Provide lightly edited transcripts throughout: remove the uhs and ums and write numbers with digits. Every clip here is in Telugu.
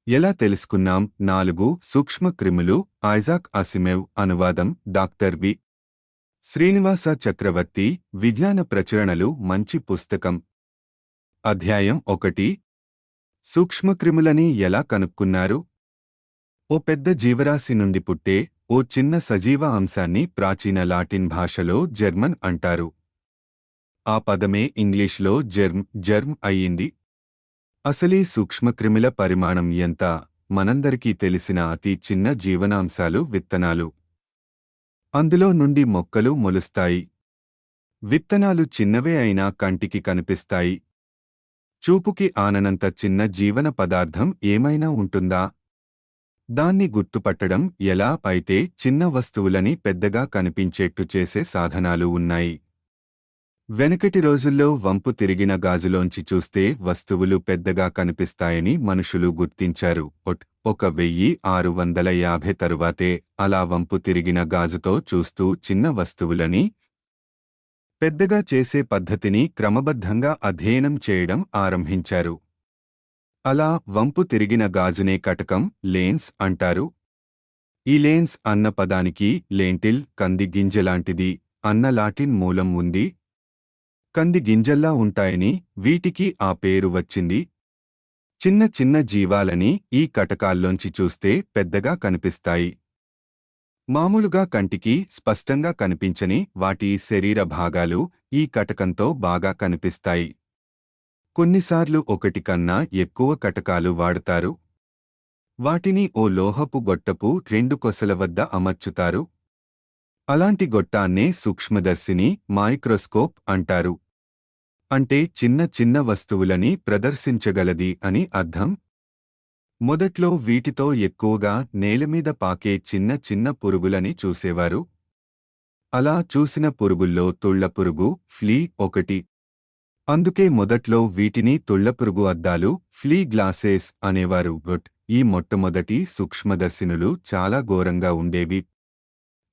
ఎలా తెలుసుకున్నాం? 4 సూక్ష్మ క్రిములు. Isaac Asimov. అనువాదం డాక్టర్ వి. శ్రీనివాస చక్రవర్తి. విజ్ఞాన ప్రచురణలు. మంచి పుస్తకం. అధ్యాయం 1. సూక్ష్మక్రిములని ఎలా కనుక్కున్నారు? ఓ పెద్ద జీవరాశి నుండి పుట్టే ఓ చిన్న సజీవ అంశాన్ని ప్రాచీన లాటిన్ భాషలో జెర్మన్ అంటారు. ఆ పదమే ఇంగ్లీష్లో జెర్మ్ అయ్యింది. అసలీ సూక్ష్మక్రిముల పరిమాణం ఎంత? మనందరికీ తెలిసిన అతి చిన్న జీవనాంశాలు విత్తనాలు. అందులో నుండి మొక్కలు మొలుస్తాయి. విత్తనాలు చిన్నవే అయినా కంటికి కనిపిస్తాయి. చూపుకి ఆననంత చిన్న జీవన పదార్థం ఏమైనా ఉంటుందా? దాన్ని గుర్తుపట్టడం ఎలా? అయితే చిన్న వస్తువులని పెద్దగా కనిపించేట్టు చేసే సాధనాలు ఉన్నాయి. వెనకటి రోజుల్లో వంపు తిరిగిన గాజులోంచి చూస్తే వస్తువులు పెద్దగా కనిపిస్తాయని మనుషులు గుర్తించారు. 1650 తరువాతే అలా వంపు తిరిగిన గాజుతో చూస్తూ చిన్న వస్తువులని పెద్దగా చేసే పద్ధతిని క్రమబద్ధంగా అధ్యయనం చేయడం ఆరంభించారు. అలా వంపు తిరిగిన గాజునే కటకం, లెన్స్ అంటారు. ఈ లెన్స్ అన్న పదానికి లెంటిల్, కంది గింజలాంటిది అన్న లాటిన్ మూలం ఉంది. కంది గింజల్లా ఉంటాయని వీటికి ఆ పేరు వచ్చింది. చిన్న చిన్న జీవాలని ఈ కటకాల్లోంచి చూస్తే పెద్దగా కనిపిస్తాయి. మామూలుగా కంటికి స్పష్టంగా కనిపించని వాటి శరీర భాగాలు ఈ కటకంతో బాగా కనిపిస్తాయి. కొన్నిసార్లు ఒకటి కన్నా ఎక్కువ కటకాలు వాడతారు. వాటిని ఓ లోహపు గొట్టపు 2 కొసల వద్ద అమర్చుతారు. అలాంటి గొట్టాన్నే సూక్ష్మదర్శిని, మైక్రోస్కోప్ అంటారు. అంటే చిన్న చిన్న వస్తువులని ప్రదర్శించగలది అని అర్థం. మొదట్లో వీటితో ఎక్కువగా నేలమీద పాకే చిన్న చిన్న పురుగులని చూసేవారు. అలా చూసిన పురుగుల్లో తుళ్లపురుగు, ఫ్లీ ఒకటి. అందుకే మొదట్లో వీటిని తుళ్లపురుగు అద్దాలు, ఫ్లీ గ్లాసెస్ అనేవారు. ఈ మొట్టమొదటి సూక్ష్మదర్శినులు చాలా ఘోరంగా ఉండేవి.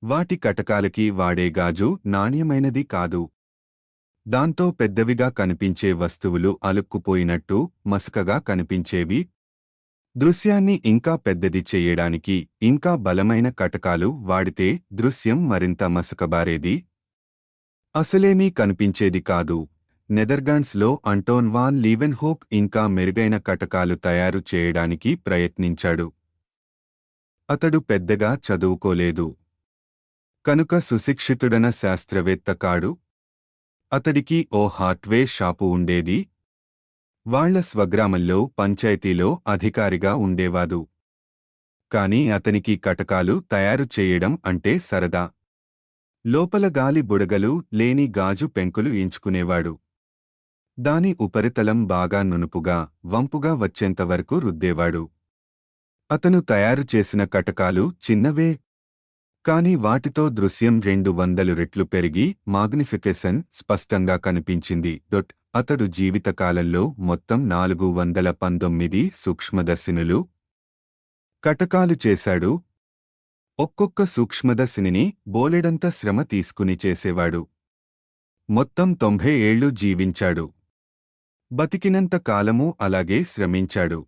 వాటి కటకాలకి వాడే గాజు నాణ్యమైనది కాదు. దాంతో పెద్దవిగా కనిపించే వస్తువులు అలుక్కుపోయినట్టు మసకగా కనిపించేవి. దృశ్యాన్ని ఇంకా పెద్దది చెయ్యడానికి ఇంకా బలమైన కటకాలు వాడితే దృశ్యం మరింత మసకబారేది. అసలేమీ కనిపించేది కాదు. నెదర్లాండ్స్లో అంటోన్ వాన్ లీవెన్హోక్ ఇంకా మెరుగైన కటకాలు తయారు చేయడానికి ప్రయత్నించాడు. అతడు పెద్దగా చదువుకోలేదు కనుక సుశిక్షితుడన శాస్త్రవేత్త కాడు. అతడికి ఓ హార్డ్వేర్ షాపు ఉండేది. వాళ్ల స్వగ్రామంలో పంచాయతీలో అధికారిగా ఉండేవాడు. కాని అతనికి కటకాలు తయారు చేయడం అంటే సరదా. లోపల గాలి బుడగలు లేని గాజు పెంకులు ఎంచుకునేవాడు. దాని ఉపరితలం బాగా నునుపుగా, వంపుగా వచ్చేంతవరకు రుద్దేవాడు. అతను తయారు చేసిన కటకాలు చిన్నవే. కాని వాటితో దృశ్యం 200 రెట్లు పెరిగి మాగ్నిఫికేషన్ స్పష్టంగా కనిపించింది. అతడు జీవితకాలంలో మొత్తం 419 సూక్ష్మదర్శినులు కటకాలు చేశాడు. ఒక్కొక్క సూక్ష్మదర్శినిని బోలెడంత శ్రమ తీసుకుని చేసేవాడు. మొత్తం 90 ఏళ్లు జీవించాడు. బతికినంత కాలమూ అలాగే శ్రమించాడు.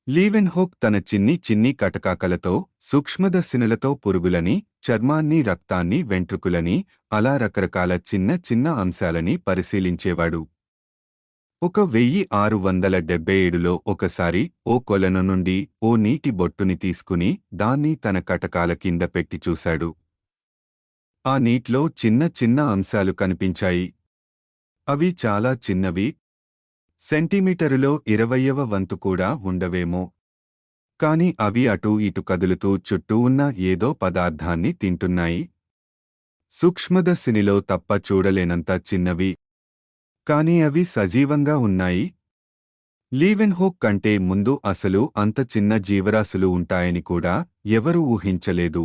లీవెన్హోక్ తన చిన్ని కటకాకలతో సూక్ష్మదర్శినులతో పురుగులని, చర్మాన్ని, రక్తాన్ని, వెంట్రుకలని, అలా రకరకాల చిన్న చిన్న అంశాలని పరిశీలించేవాడు. 1677లో ఒకసారి ఓ కొలను నుండి ఓ నీటి బొట్టుని తీసుకుని దాన్ని తన కటకాల కింద పెట్టి చూశాడు. ఆ నీటిలో చిన్న చిన్న అంశాలు కనిపించాయి. అవి చాలా చిన్నవి. సెంటీమీటరులో 20వ వంతు కూడా ఉండవేమో. కాని అవి అటూ ఇటు కదులుతూ చుట్టూ ఉన్న ఏదో పదార్థాన్ని తింటున్నాయి. సూక్ష్మదర్శినిలో తప్ప చూడలేనంత చిన్నవి. కాని అవి సజీవంగా ఉన్నాయి. లీవెన్హోక్ కంటే ముందు అసలు అంత చిన్న జీవరాశులు ఉంటాయని కూడా ఎవరూ ఊహించలేదు.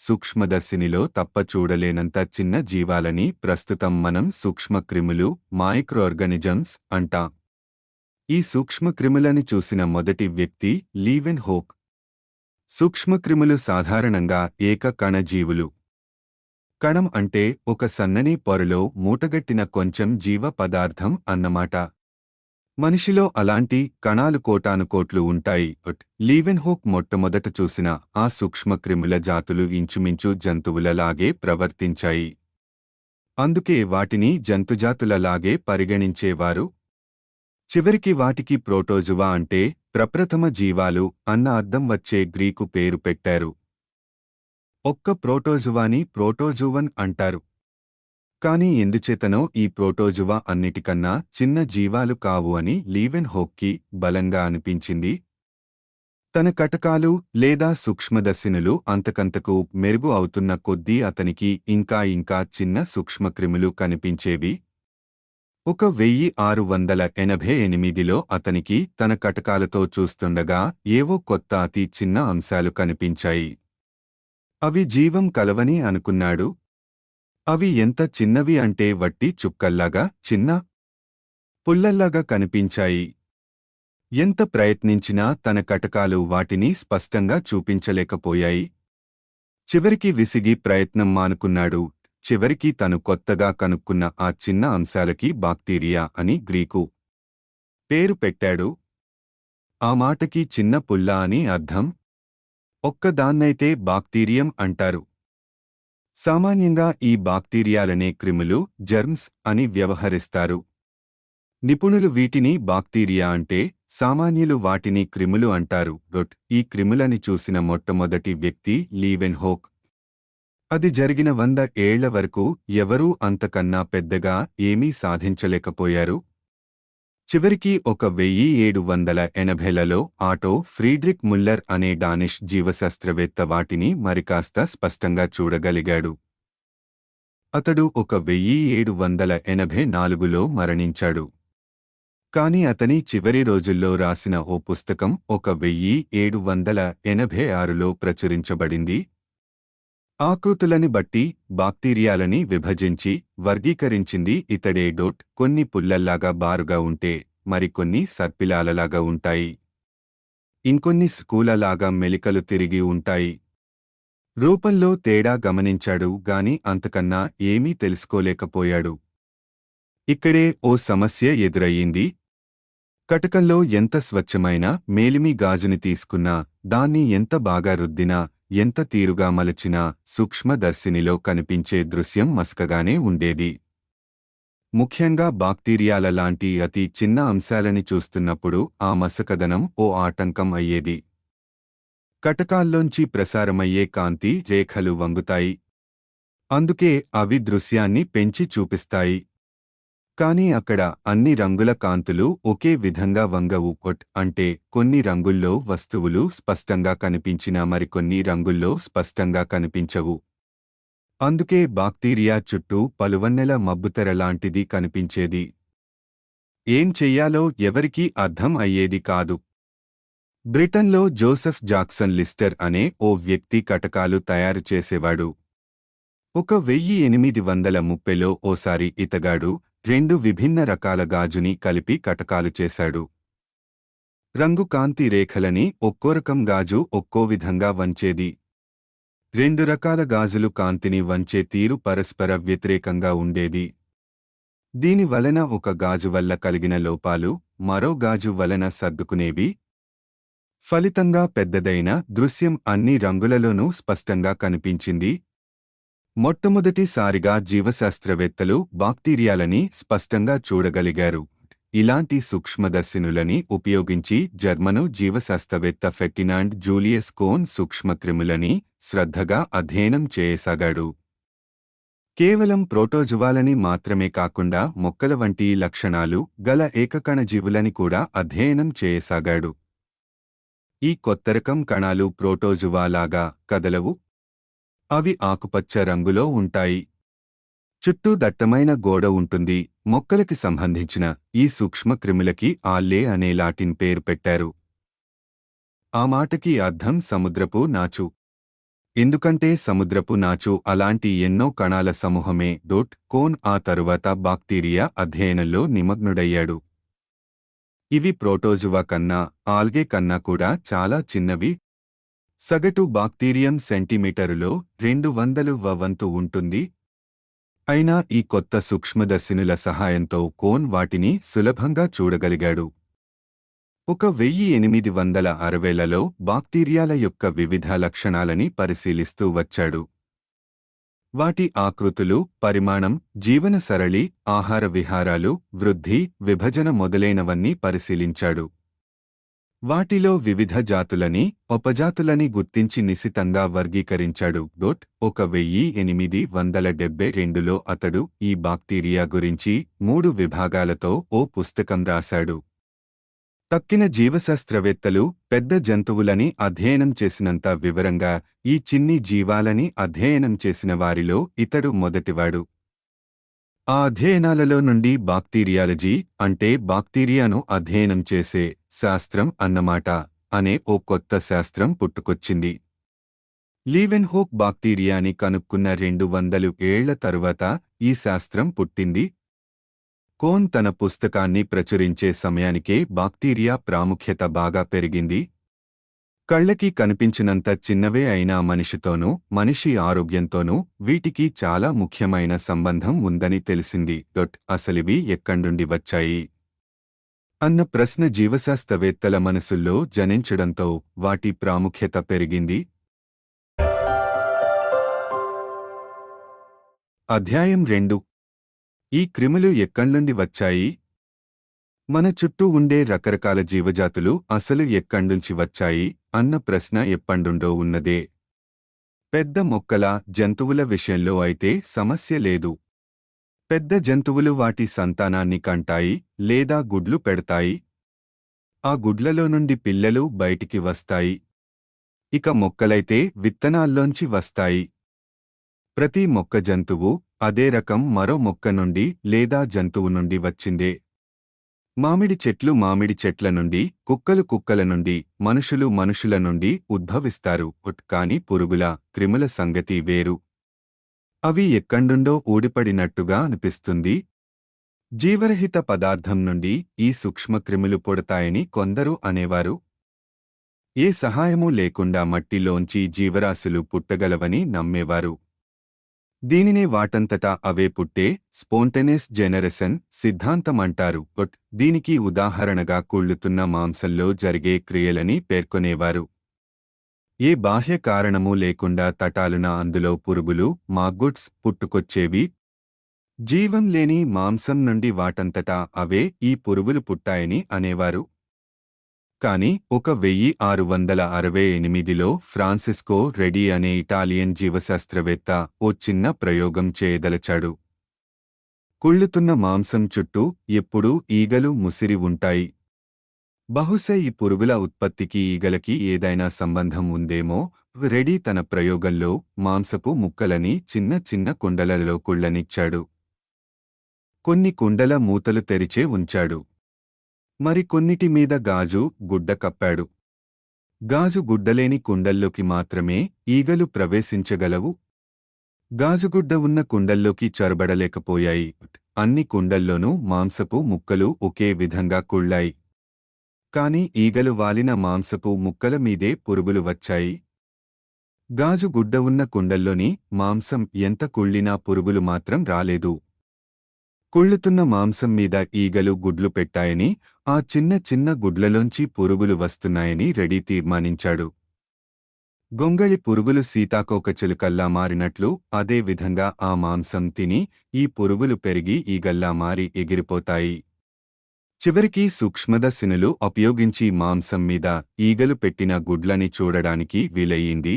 సూక్ష్మదర్శినిలో తప్ప చూడలేనంత చిన్న జీవాలని ప్రస్తుతం మనం సూక్ష్మక్రిములు, మైక్రోఆర్గానిజమ్స్ అంటాం. ఈ సూక్ష్మక్రిములని చూసిన మొదటి వ్యక్తి లీవెన్హోక్. సూక్ష్మక్రిములు సాధారణంగా ఏక కణజీవులు. కణం అంటే ఒక సన్నని పొరలో మూటగట్టిన కొంచెం జీవ పదార్థం అన్నమాట. మనిషిలో అలాంటి కణాలు కోటానుకోట్లు ఉంటాయి. లీవెన్హోక్ మొట్టమొదట చూసిన ఆ సూక్ష్మక్రిముల జాతులు ఇంచుమించు జంతువులలాగే ప్రవర్తించాయి. అందుకే వాటిని జంతుజాతులలాగే పరిగణించేవారు. చివరికి వాటికి ప్రోటోజువా అంటే ప్రప్రథమ జీవాలు అన్న అర్థం వచ్చే గ్రీకు పేరు పెట్టారు. ఒక్క ప్రోటోజువాని ప్రోటోజువన్ అంటారు. కాని ఎందుచేతనో ఈ ప్రోటోజువా అన్నిటికన్నా చిన్న జీవాలు కావు అని లీవెన్హోక్కి బలంగా అనిపించింది. తన కటకాలు లేదా సూక్ష్మదర్శినులు అంతకంతకు మెరుగు అవుతున్న కొద్దీ అతనికి ఇంకా ఇంకా చిన్న సూక్ష్మక్రిములు కనిపించేవి. 1688లో అతనికి తన కటకాలతో చూస్తుండగా ఏవో కొత్త అతి చిన్న అంశాలు కనిపించాయి. అవి జీవం కలవని అనుకున్నాడు. అవి ఎంత చిన్నవి అంటే వట్టి చుక్కల్లాగా, చిన్న పుల్లల్లాగా కనిపించాయి. ఎంత ప్రయత్నించినా తన కటకాలు వాటిని స్పష్టంగా చూపించలేకపోయాయి. చివరికి విసిగి ప్రయత్నం మానుకున్నాడు. చివరికి తను కొత్తగా కనుక్కున్న ఆ చిన్న అంశాలకి బాక్టీరియా అని గ్రీకు పేరు పెట్టాడు. ఆ మాటకి చిన్న పుల్ల అని అర్థం. ఒక్కదాన్నైతే బాక్టీరియం అంటారు. సామాన్యంగా ఈ బాక్టీరియాలనే క్రిములు, జెర్మ్స్ అని వ్యవహరిస్తారు. నిపుణులు వీటిని బాక్టీరియా అంటే, సామాన్యులు వాటిని క్రిములు అంటారు. ఈ క్రిములని చూసిన మొట్టమొదటి వ్యక్తి లీవెన్హోక్. అది జరిగిన 100 ఏళ్ల వరకు ఎవరూ అంతకన్నా పెద్దగా ఏమీ సాధించలేకపోయారు. చివరికి 1780లలో ఆటో ఫ్రీడ్రిక్ ముల్లర్ అనే డానిష్ జీవశాస్త్రవేత్త వాటిని మరికాస్త స్పష్టంగా చూడగలిగాడు. అతడు 1784లో మరణించాడు. కాని అతని చివరి రోజుల్లో రాసిన ఓ పుస్తకం 1786లో ప్రచురించబడింది. ఆకృతులని బట్టి బాక్టీరియాలని విభజించి వర్గీకరించింది ఇతడే. కొన్ని పుల్లల్లాగా బారుగా ఉంటే మరికొన్ని సర్పిలాలలాగా ఉంటాయి. ఇంకొన్ని స్కూలలాగా మెలికలు తిరిగి ఉంటాయి. రూపంలో తేడా గమనించాడు గాని అంతకన్నా ఏమీ తెలుసుకోలేకపోయాడు. ఇక్కడే ఓ సమస్య ఎదురయ్యింది. కటకంలో ఎంత స్వచ్ఛమైన మేలిమి గాజుని తీసుకున్నా, దాన్ని ఎంత బాగా రుద్దినా, ఎంత తీరుగా మలచినా సూక్ష్మదర్శినిలో కనిపించే దృశ్యం మసకగానే ఉండేది. ముఖ్యంగా బాక్టీరియాల లాంటి అతి చిన్న అంశాలని చూస్తున్నప్పుడు ఆ మసకదనం ఓ ఆటంకం అయ్యేది. కటకాల్లోంచి ప్రసారమయ్యే కాంతి రేఖలు వంగుతాయి. అందుకే అవి దృశ్యాన్ని పెంచి చూపిస్తాయి. కాని అక్కడ అన్ని రంగుల కాంతులు ఒకే విధంగా వంగవు. అంటే కొన్ని రంగుల్లో వస్తువులు స్పష్టంగా కనిపించినా మరికొన్ని రంగుల్లో స్పష్టంగా కనిపించవు. అందుకే బాక్టీరియా చుట్టూ పలువన్నెల మబ్బుతెరలాంటిది కనిపించేది. ఏం చెయ్యాలో ఎవరికీ అర్థం అయ్యేది కాదు. బ్రిటన్లో జోసెఫ్ జాక్సన్ లిస్టర్ అనే ఓ వ్యక్తి కటకాలు తయారు చేసేవాడు. 1830లో ఓసారి ఇతగాడు 2 విభిన్న రకాల గాజుని కలిపి కటకాలు చేశాడు. రంగు కాంతి రేఖలని ఒక్కోరకం గాజు ఒక్కో విధంగా వంచేది. 2 రకాల గాజులు కాంతిని వంచే తీరు పరస్పర వ్యతిరేకంగా ఉండేది. దీని వలన ఒక గాజు వల్ల కలిగిన లోపాలు మరో గాజు వలన సర్దుకునేవి. ఫలితంగా పెద్దదైన దృశ్యం అన్ని రంగులలోనూ స్పష్టంగా కనిపించింది. మొట్టమొదటిసారిగా జీవశాస్త్రవేత్తలు బాక్టీరియాలని స్పష్టంగా చూడగలిగారు. ఇలాంటి సూక్ష్మదర్శినులని ఉపయోగించి జర్మను జీవశాస్త్రవేత్త ఫెర్డినాండ్ జూలియస్ కోన్ సూక్ష్మక్రిములని శ్రద్ధగా అధ్యయనం చేయసాగాడు. కేవలం ప్రోటోజువాలని మాత్రమే కాకుండా మొక్కల వంటి లక్షణాలు గల ఏకకణజీవులని కూడా అధ్యయనం చేయసాగాడు. ఈ కొత్తరకం కణాలు ప్రోటోజువాలాగా కదలవు. అవి ఆకుపచ్చ రంగులో ఉంటాయి. చుట్టూ దట్టమైన గోడ ఉంటుంది. మొక్కలకి సంబంధించిన ఈ సూక్ష్మక్రిములకి ఆల్లే అనే లాటిన్ పేరు పెట్టారు. ఆ మాటకి అర్థం సముద్రపు నాచు. ఎందుకంటే సముద్రపు నాచు అలాంటి ఎన్నో కణాల సమూహమే. కోన్ ఆ తరువాత బాక్టీరియా అధ్యయనంలో నిమగ్నుడయ్యాడు. ఇవి ప్రోటోజువా కన్నా, ఆల్గే కన్నా కూడా చాలా చిన్నవి. సగటు బాక్టీరియం సెంటీమీటరులో 200వ వంతు ఉంటుంది. అయినా ఈ కొత్త సూక్ష్మదర్శినుల సహాయంతో కోన్ వాటిని సులభంగా చూడగలిగాడు. 1860లలో బాక్టీరియాల యొక్క వివిధ లక్షణాలని పరిశీలిస్తూ వచ్చాడు. వాటి ఆకృతులు, పరిమాణం, జీవన సరళి, ఆహార విహారాలు, వృద్ధి, విభజన మొదలైనవన్నీ పరిశీలించాడు. వాటిలో వివిధ జాతులని, ఉపజాతులని గుర్తించి నిశితంగా వర్గీకరించాడు. 1872లో అతడు ఈ బాక్టీరియా గురించి 3 విభాగాలతో ఓ పుస్తకం రాశాడు. తక్కిన జీవశాస్త్రవేత్తలు పెద్ద జంతువులని అధ్యయనం చేసినంత వివరంగా ఈ చిన్ని జీవాలని అధ్యయనం చేసిన వారిలో ఇతడు మొదటివాడు. ఆ అధ్యయనాలలో నుండి బాక్టీరియాలజీ అంటే బాక్టీరియాను అధ్యయనం చేసే శాస్త్రం అన్నమాట అనే ఓ కొత్త శాస్త్రం పుట్టుకొచ్చింది. లీవెన్హోక్ బాక్టీరియాని కనుక్కున్న 200 ఏళ్ల తరువాత ఈ శాస్త్రం పుట్టింది. కోన్ తన పుస్తకాన్ని ప్రచురించే సమయానికే బాక్టీరియా ప్రాముఖ్యత బాగా పెరిగింది. కళ్లకి కనిపించినంత చిన్నవే అయినా మనిషితోనూ, మనిషి ఆరోగ్యంతోనూ వీటికి చాలా ముఖ్యమైన సంబంధం ఉందని తెలిసింది. అసలివి ఎక్కడ్నుండి వచ్చాయి అన్న ప్రశ్న జీవశాస్త్రవేత్తల మనసుల్లో జనించడంతో వాటి ప్రాముఖ్యత పెరిగింది. అధ్యాయం 2. ఈ క్రిములు ఎక్కడ్నుండి వచ్చాయి? మన చుట్టూ ఉండే రకరకాల జీవజాతులు అసలు ఎక్కడ్నుంచి వచ్చాయి అన్న ప్రశ్న ఎప్పండుండో ఉన్నదే. పెద్ద మొక్కల, జంతువుల విషయంలో అయితే సమస్య లేదు. పెద్ద జంతువులు వాటి సంతానాన్ని కంటాయి లేదా గుడ్లు పెడతాయి. ఆ గుడ్లలో నుండి పిల్లలు బయటికి వస్తాయి. ఇక మొక్కలైతే విత్తనాల్లోంచి వస్తాయి. ప్రతి మొక్క జంతువు అదే రకం మరో మొక్క నుండి లేదా జంతువు నుండి వచ్చిందే. మామిడి చెట్లు మామిడి చెట్ల నుండి, కుక్కలు కుక్కల నుండి, మనుషులు మనుషుల నుండి ఉద్భవిస్తారు. కాని పురుగుల, క్రిముల సంగతి వేరు. అవి ఎక్కడ్నుండో ఊడిపడినట్టుగా అనిపిస్తుంది. జీవరహిత పదార్థం నుండి ఈ సూక్ష్మక్రిములు పుడతాయని కొందరు అనేవారు. ఏ సహాయమూ లేకుండా మట్టిలోంచి జీవరాశులు పుట్టగలవని నమ్మేవారు. దీనినే వాటంతటా అవే పుట్టే స్పోంటేనియస్ జెనరేషన్ సిద్ధాంతమంటారు. దీనికి ఉదాహరణగా కుళ్ళుతున్న మాంసంలో జరిగే క్రియలని పేర్కొనేవారు. ఏ బాహ్య కారణమూ లేకుండా తటాలున అందులో పురుగులు, మాగ్గుట్స్ పుట్టుకొచ్చేవి. జీవం లేని మాంసం నుండి వాటంతటా అవే ఈ పురుగులు పుట్టాయని అనేవారు. కాని 1668లో ఫ్రాన్సిస్కో రెడీ అనే ఇటాలియన్ జీవశాస్త్రవేత్త ఓ చిన్న ప్రయోగం చేయదలచాడు. కుళ్ళుతున్న మాంసం చుట్టూ ఎప్పుడూ ఈగలు ముసిరి ఉంటాయి. బహుశా ఈ పురుగుల ఉత్పత్తికి ఈగలకి ఏదైనా సంబంధం ఉందేమో. రెడీ తన ప్రయోగంలో మాంసపు ముక్కలని చిన్న చిన్న కుండలలో కుళ్ళనిచ్చాడు. కొన్ని కుండల మూతలు తెరిచే ఉంచాడు. మరికొన్నిటి మీద గాజు గుడ్డ కప్పాడు. గాజు గుడ్డలేని కుండల్లోకి మాత్రమే ఈగలు ప్రవేశించగలవు. గాజుగుడ్డ ఉన్న కుండల్లోకి చొరబడలేకపోయాయి. అన్ని కుండల్లోనూ మాంసపు ముక్కలు ఒకే విధంగా కుళ్ళాయి. కాని ఈగలు వాలిన మాంసపు ముక్కల మీదే పురుగులు వచ్చాయి. గాజు గుడ్డ ఉన్న కుండల్లోని మాంసం ఎంత కుళ్ళినా పురుగులు మాత్రం రాలేదు. కుళ్ళుతున్న మాంసం మీద ఈగలు గుడ్లు పెట్టాయని, ఆ చిన్న చిన్న గుడ్లలోంచి పురుగులు వస్తున్నాయని రెడీ తీర్మానించాడు. గొంగళి పురుగులు సీతాకోకచిలుకల్లా మారినట్లు అదే విధంగా ఆ మాంసం తిని ఈ పురుగులు పెరిగి ఈగల్లా మారి ఎగిరిపోతాయి. చివరికి సూక్ష్మదర్శినులు ఉపయోగించి మాంసం మీద ఈగలు పెట్టిన గుడ్లని చూడడానికి వీలయ్యింది.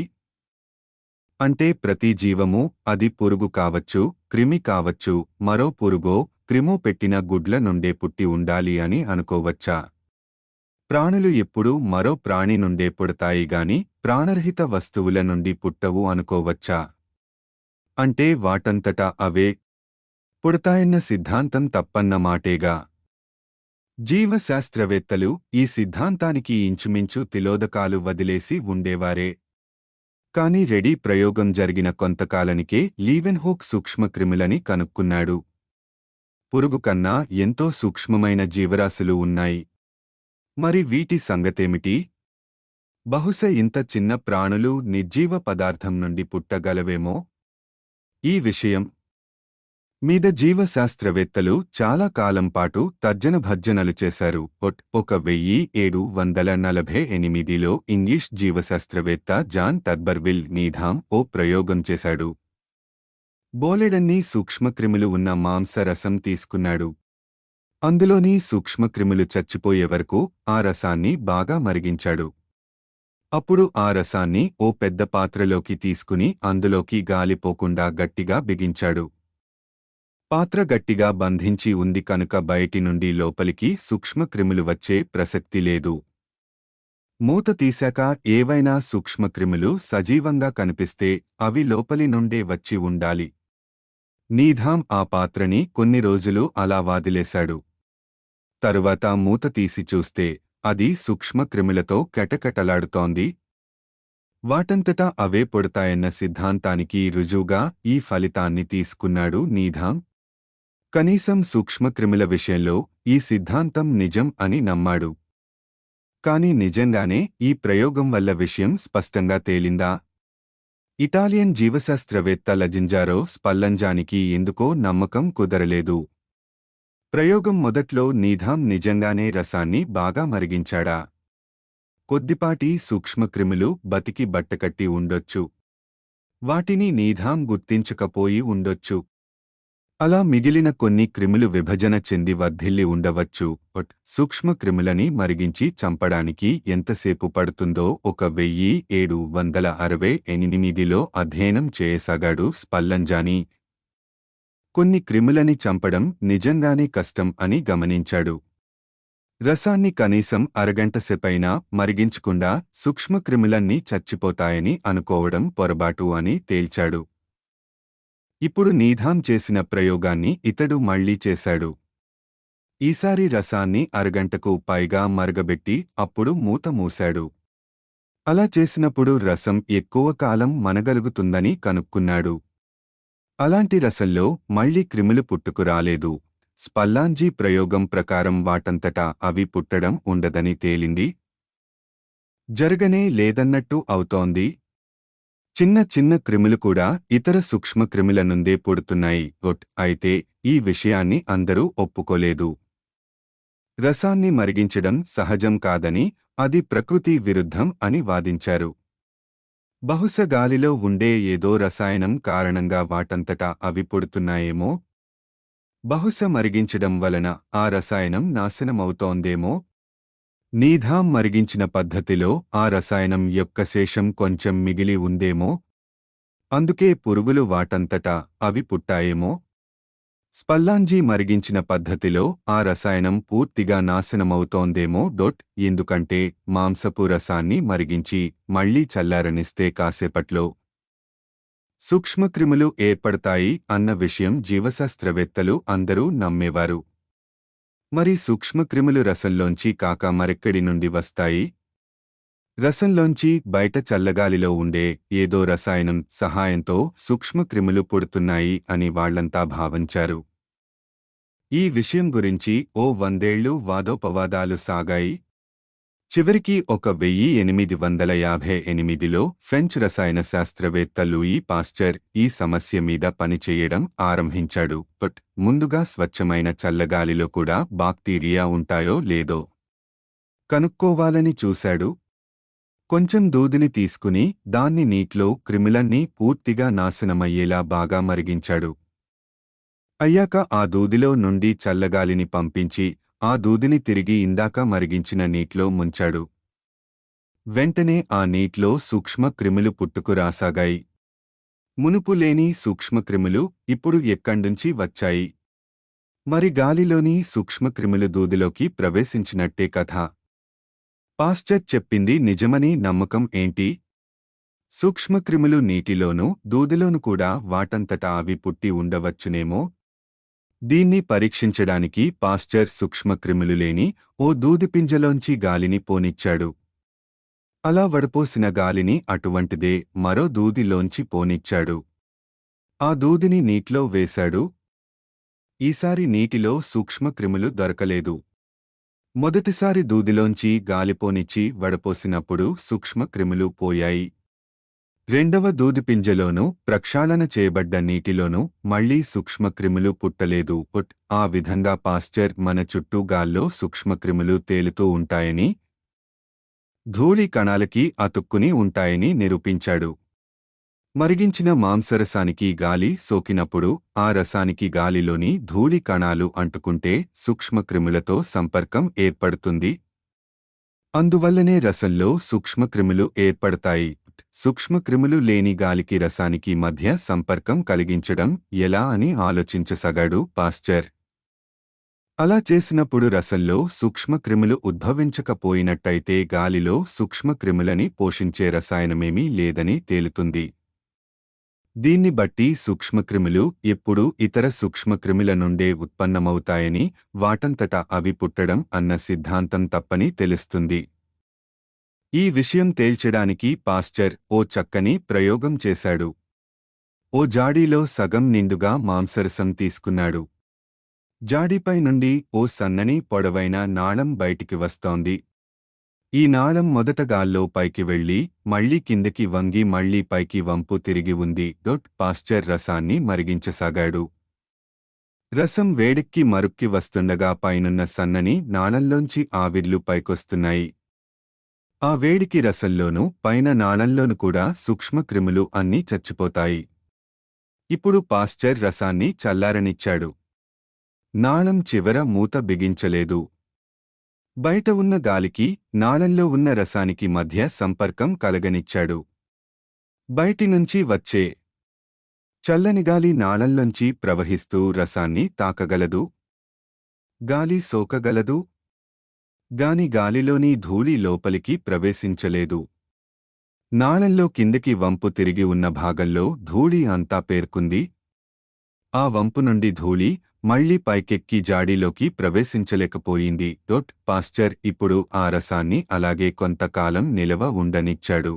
అంటే ప్రతి జీవము, అది పురుగు కావచ్చు, క్రిమి కావచ్చు, మరో పురుగో, క్రిమో పెట్టిన గుడ్ల నుండే పుట్టి ఉండాలి అని అనుకోవచ్చా? ప్రాణులు ఎప్పుడూ మరో ప్రాణి నుండే పుడతాయి గాని ప్రాణరహిత వస్తువుల నుండి పుట్టవు అనుకోవచ్చా? అంటే వాటంతటా అవే పుడతాయన్న సిద్ధాంతం తప్పన్న మాటేగా. జీవశాస్త్రవేత్తలు ఈ సిద్ధాంతానికి ఇంచుమించు తిలోదకాలు వదిలేసి ఉండేవారే. కాని రెడీ ప్రయోగం జరిగిన కొంతకాలానికే లీవెన్హోక్ సూక్ష్మక్రిములని కనుక్కున్నాడు. పురుగు కన్నా ఎంతో సూక్ష్మమైన జీవరాశులు ఉన్నాయి. మరి వీటి సంగతేమిటి? బహుశా ఇంత చిన్న ప్రాణులు నిర్జీవ పదార్థం నుండి పుట్టగలవేమో. ఈ విషయం మీద జీవశాస్త్రవేత్తలు చాలా కాలం పాటు తర్జనభర్జనలు చేశారు. 1748లో ఇంగ్లీష్ జీవశాస్త్రవేత్త జాన్ టర్బర్విల్ నీధాం ఓ ప్రయోగం చేశాడు. బోలెడన్ని సూక్ష్మక్రిములు ఉన్న మాంసరసం తీసుకున్నాడు. అందులోని సూక్ష్మక్రిములు చచ్చిపోయే వరకు ఆ రసాన్ని బాగా మరిగించాడు. అప్పుడు ఆ రసాన్ని ఓ పెద్ద పాత్రలోకి తీసుకుని అందులోకి గాలి పోకుండా గట్టిగా బిగించాడు. పాత్ర గట్టిగా బంధించి ఉంది కనుక బయటి నుండి లోపలికి సూక్ష్మక్రిములు వచ్చే ప్రసక్తి లేదు. మూత తీశాక ఏవైనా సూక్ష్మక్రిములు సజీవంగా కనిపిస్తే అవి లోపలి నుండే వచ్చి ఉండాలి. నీధాం ఆ పాత్రని కొన్ని రోజులు అలా వదిలేశాడు. తరువాత మూత తీసి చూస్తే అది సూక్ష్మక్రిములతో కెటకెటలాడుతోంది. వాటంతటా అవే పుడతాయన్న సిద్ధాంతానికి రుజువుగా ఈ ఫలితాన్ని తీసుకున్నాడు నీధాం. కనీసం సూక్ష్మక్రిముల విషయంలో ఈ సిద్ధాంతం నిజం అని నమ్మాడు. కాని నిజంగానే ఈ ప్రయోగం వల్ల విషయం స్పష్టంగా తేలిందా? ఇటాలియన్ జీవశాస్త్రవేత్త లజింజారో స్పల్లంజానికి ఎందుకో నమ్మకం కుదరలేదు. ప్రయోగం మొదట్లో నీధాం నిజంగానే రసాన్ని బాగా మరిగించాడా? కొద్దిపాటి సూక్ష్మక్రిములు బతికి బట్టకట్టి ఉండొచ్చు. వాటిని నీధాం గుర్తించకపోయి ఉండొచ్చు. అలా మిగిలిన కొన్ని క్రిములు విభజన చెంది వర్ధిల్లి ఉండవచ్చు. సూక్ష్మక్రిములని మరిగించి చంపడానికి ఎంతసేపు పడుతుందో 1768లో అధ్యయనం చేయసాగాడు స్పల్లంజాని. కొన్ని క్రిములని చంపడం నిజంగానే కష్టం అని గమనించాడు. రసాన్ని కనీసం అరగంటసేపైనా మరిగించకుండా సూక్ష్మక్రిములన్నీ చచ్చిపోతాయని అనుకోవడం పొరబాటు అని తేల్చాడు. ఇప్పుడు నీధాం చేసిన ప్రయోగాన్ని ఇతడు మళ్లీ చేశాడు. ఈసారి రసాన్ని అరగంటకు పైగా మరగబెట్టి అప్పుడు మూత మూశాడు. అలా చేసినప్పుడు రసం ఎక్కువ కాలం మనగలుగుతుందని కనుక్కున్నాడు. అలాంటి రసంలో మళ్లీ క్రిములు పుట్టుకురాలేదు. స్పల్లాంజీ ప్రయోగం ప్రకారం వాటంతటా అవి పుట్టడం ఉండదని తేలింది. జరగనే లేదన్నట్టు అవుతోంది. చిన్న చిన్న క్రిములు కూడా ఇతర సూక్ష్మక్రిముల నుండే పుడుతున్నాయి. అయితే ఈ విషయాన్ని అందరూ ఒప్పుకోలేదు. రసాన్ని మరిగించడం సహజం కాదని, అది ప్రకృతి విరుద్ధం అని వాదించారు. బహుశా గాలిలో ఉండే ఏదో రసాయనం కారణంగా వాటంతటా అవి పుడుతున్నాయేమో. బహుశా మరిగించడం వలన ఆ రసాయనం నాశనమవుతోందేమో. నీధాం మరిగించిన పద్ధతిలో ఆ రసాయనం యొక్క శేషం కొంచెం మిగిలి ఉందేమో. అందుకే పురుగులు వాటంతటా అవి పుట్టాయేమో. స్పల్లాంజీ మరిగించిన పద్ధతిలో ఆ రసాయనం పూర్తిగా నాశనమవుతోందేమో. ఎందుకంటే మాంసపు రసాన్ని మరిగించి మళ్లీ చల్లారనిస్తే కాసేపట్లో సూక్ష్మక్రిములు ఏర్పడతాయి అన్న విషయం జీవశాస్త్రవేత్తలు అందరూ నమ్మేవారు. మరి సూక్ష్మక్రిములు రసంలోంచి కాక మరెక్కడి నుండి వస్తాయి? రసంలోంచి బయట చల్లగాలిలో ఉండే ఏదో రసాయనం సహాయంతో సూక్ష్మక్రిములు పుడుతున్నాయి అని వాళ్లంతా భావించారు. ఈ విషయం గురించి ఓ 100 ఏళ్లు వాదోపవాదాలు సాగాయి. చివరికి 1858లో ఫ్రెంచ్ రసాయన శాస్త్రవేత్త లూయి పాస్చర్ ఈ సమస్య మీద పనిచేయడం ఆరంభించాడు. ముందుగా స్వచ్ఛమైన చల్లగాలిలో కూడా బాక్టీరియా ఉంటాయో లేదో కనుక్కోవాలని చూశాడు. కొంచెం దూదిని తీసుకుని దాన్ని నీటిలో క్రిములన్నీ పూర్తిగా నాశనమయ్యేలా బాగా మరిగించాడు. అయ్యాక ఆ దూదిలో నుండి చల్లగాలిని పంపించి ఆ దూదిని తిరిగి ఇందాక మరిగించిన నీటిలో ముంచాడు. వెంటనే ఆ నీటిలో సూక్ష్మక్రిములు పుట్టుకురాసాగాయి. మునుపు లేని సూక్ష్మక్రిములు ఇప్పుడు ఎక్కడ్నుంచి వచ్చాయి? మరి గాలిలోని సూక్ష్మక్రిములు దూదిలోకి ప్రవేశించినట్టే కథ. పాస్చర్ చెప్పింది నిజమని నమ్మకం ఏంటి? సూక్ష్మక్రిములు నీటిలోనూ దూదిలోనూ కూడా వాటంతటా అవి పుట్టి ఉండవచ్చునేమో. దీన్ని పరీక్షించడానికి పాస్చర్ సూక్ష్మక్రిములు లేని ఓ దూదిపింజలోంచి గాలిని పోనిచ్చాడు. అలా వడపోసిన గాలిని అటువంటిదే మరో దూదిలోంచి పోనిచ్చాడు. ఆ దూదిని నీటిలో వేశాడు. ఈసారి నీటిలో సూక్ష్మక్రిములు దొరకలేదు. మొదటిసారి దూదిలోంచి గాలిపోనిచ్చి వడపోసినప్పుడు సూక్ష్మక్రిములు పోయాయి. రెండవ దూదిపింజలోనూ ప్రక్షాళన చేయబడ్డ నీటిలోనూ మళ్లీ సూక్ష్మక్రిములు పుట్టలేదు. ఆ విధంగా పాస్చర్ మన చుట్టూ గాల్లో సూక్ష్మక్రిములు తేలుతూ ఉంటాయని, ధూళి కణాలకి అతుక్కుని ఉంటాయని నిరూపించాడు. మరిగించిన మాంసరసానికి గాలి సోకినప్పుడు ఆ రసానికి గాలిలోని ధూళి కణాలు అంటుకుంటే సూక్ష్మక్రిములతో సంపర్కం ఏర్పడుతుంది. అందువల్లనే రసంలో సూక్ష్మక్రిములు ఏర్పడతాయి. సూక్ష్మక్రిములు లేని గాలికి రసానికి మధ్య సంపర్కం కలిగించడం ఎలా అని ఆలోచించసాగాడు పాస్చర్. అలా చేసినప్పుడు రసంలో సూక్ష్మక్రిములు ఉద్భవించకపోయినట్టయితే గాలిలో సూక్ష్మక్రిములని పోషించే రసాయనమేమీ లేదని తేలుతుంది. దీన్ని బట్టి సూక్ష్మక్రిములు ఎప్పుడూ ఇతర సూక్ష్మక్రిముల నుండే ఉత్పన్నమవుతాయని, వాటంతటా అవి పుట్టడం అన్న సిద్ధాంతం తప్పని తెలుస్తుంది. ఈ విషయం తేల్చడానికి పాస్చర్ ఓ చక్కని ప్రయోగం చేశాడు. ఓ జాడీలో సగం నిండుగా మాంసరసం తీసుకున్నాడు. జాడీపై నుండి ఓ సన్నని పొడవైన నాళం బయటికి వస్తోంది. ఈ నాళం మొదట గాల్లో పైకి వెళ్లి మళ్లీ కిందకి వంగి మళ్లీ పైకి వంపు తిరిగి ఉంది. పాస్చర్ రసాన్ని మరిగించసాగాడు. రసం వేడెక్కి మరుక్కి వస్తుండగా పైనున్న సన్నని నాళంలోంచి ఆవిర్లు పైకొస్తున్నాయి. ఆ వేడికి రసంలోనూ పైన నాళంలోనూ కూడా సూక్ష్మక్రిములు అన్నీ చచ్చిపోతాయి. ఇప్పుడు పాస్చర్ రసాన్ని చల్లారనిచ్చాడు. నాళం చివర మూత బిగించలేదు. బయట ఉన్న గాలికి నాళంలో ఉన్న రసానికి మధ్య సంపర్కం కలగనిచ్చాడు. బయటినుంచి వచ్చే చల్లని గాలి నాళంలోంచి ప్రవహిస్తూ రసాన్ని తాకగలదు, గాలి సోకగలదు. గాని గాలిలోని ధూళి లోపలికి ప్రవేశించలేదు. నాళంలో కిందకి వంపు తిరిగి ఉన్న భాగంలో ధూళి అంతా పేర్కొంది. ఆ వంపు నుండి ధూళి మళ్లీ పైకెక్కి జాడీలోకి ప్రవేశించలేకపోయింది. పాస్చర్ ఇప్పుడు ఆ రసాన్ని అలాగే కొంతకాలం నిలవ ఉండనిచ్చాడు.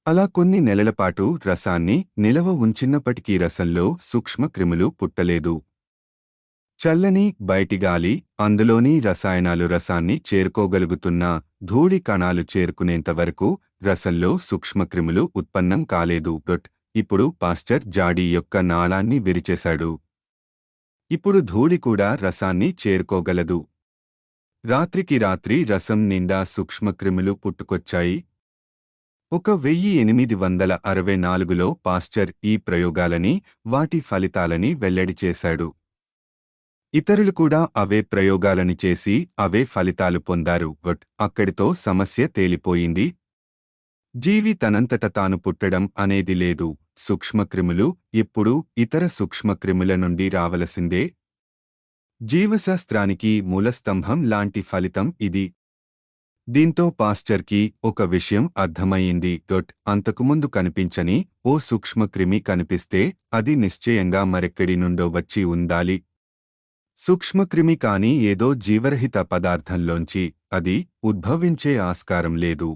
అలా కొన్ని నెలలపాటు రసాన్ని నిలవ ఉంచినప్పటికీ రసంలో సూక్ష్మక్రిములు పుట్టలేదు. చల్లని బయటిగాలి, అందులోని రసాయనాలు రసాన్ని చేరుకోగలుగుతున్నా ధూళి కణాలు చేరుకునేంతవరకు రసంలో సూక్ష్మక్రిములు ఉత్పన్నం కాలేదు. ఇప్పుడు పాస్చర్ జాడీ యొక్క నాళాన్ని విరిచేశాడు. ఇప్పుడు ధూళి కూడా రసాన్ని చేరుకోగలదు. రాత్రికి రాత్రి రసం నిండా సూక్ష్మక్రిములు పుట్టుకొచ్చాయి. 1864లో పాస్చర్ ఈ ప్రయోగాలని, వాటి ఫలితాలని వెల్లడి చేశాడు. ఇతరులు కూడా అవే ప్రయోగాలని చేసి అవే ఫలితాలు పొందారు. అక్కడితో సమస్య తేలిపోయింది. జీవి తనంతట తాను పుట్టడం అనేది లేదు. సూక్ష్మక్రిములు ఎప్పుడూ ఇతర సూక్ష్మక్రిముల నుండి రావలసిందే. జీవశాస్త్రానికి మూలస్తంభం లాంటి ఫలితం ఇది. దీంతో పాస్చర్కి ఒక విషయం అర్థమయ్యింది. అంతకుముందు కనిపించని ఓ సూక్ష్మక్రిమి కనిపిస్తే అది నిశ్చయంగా మరెక్కడి నుండో వచ్చి ఉండాలి. సూక్ష్మక్రిమి కాని ఏదో జీవరహిత పదార్థంలోంచి అది ఉద్భవించే ఆస్కారం లేదు.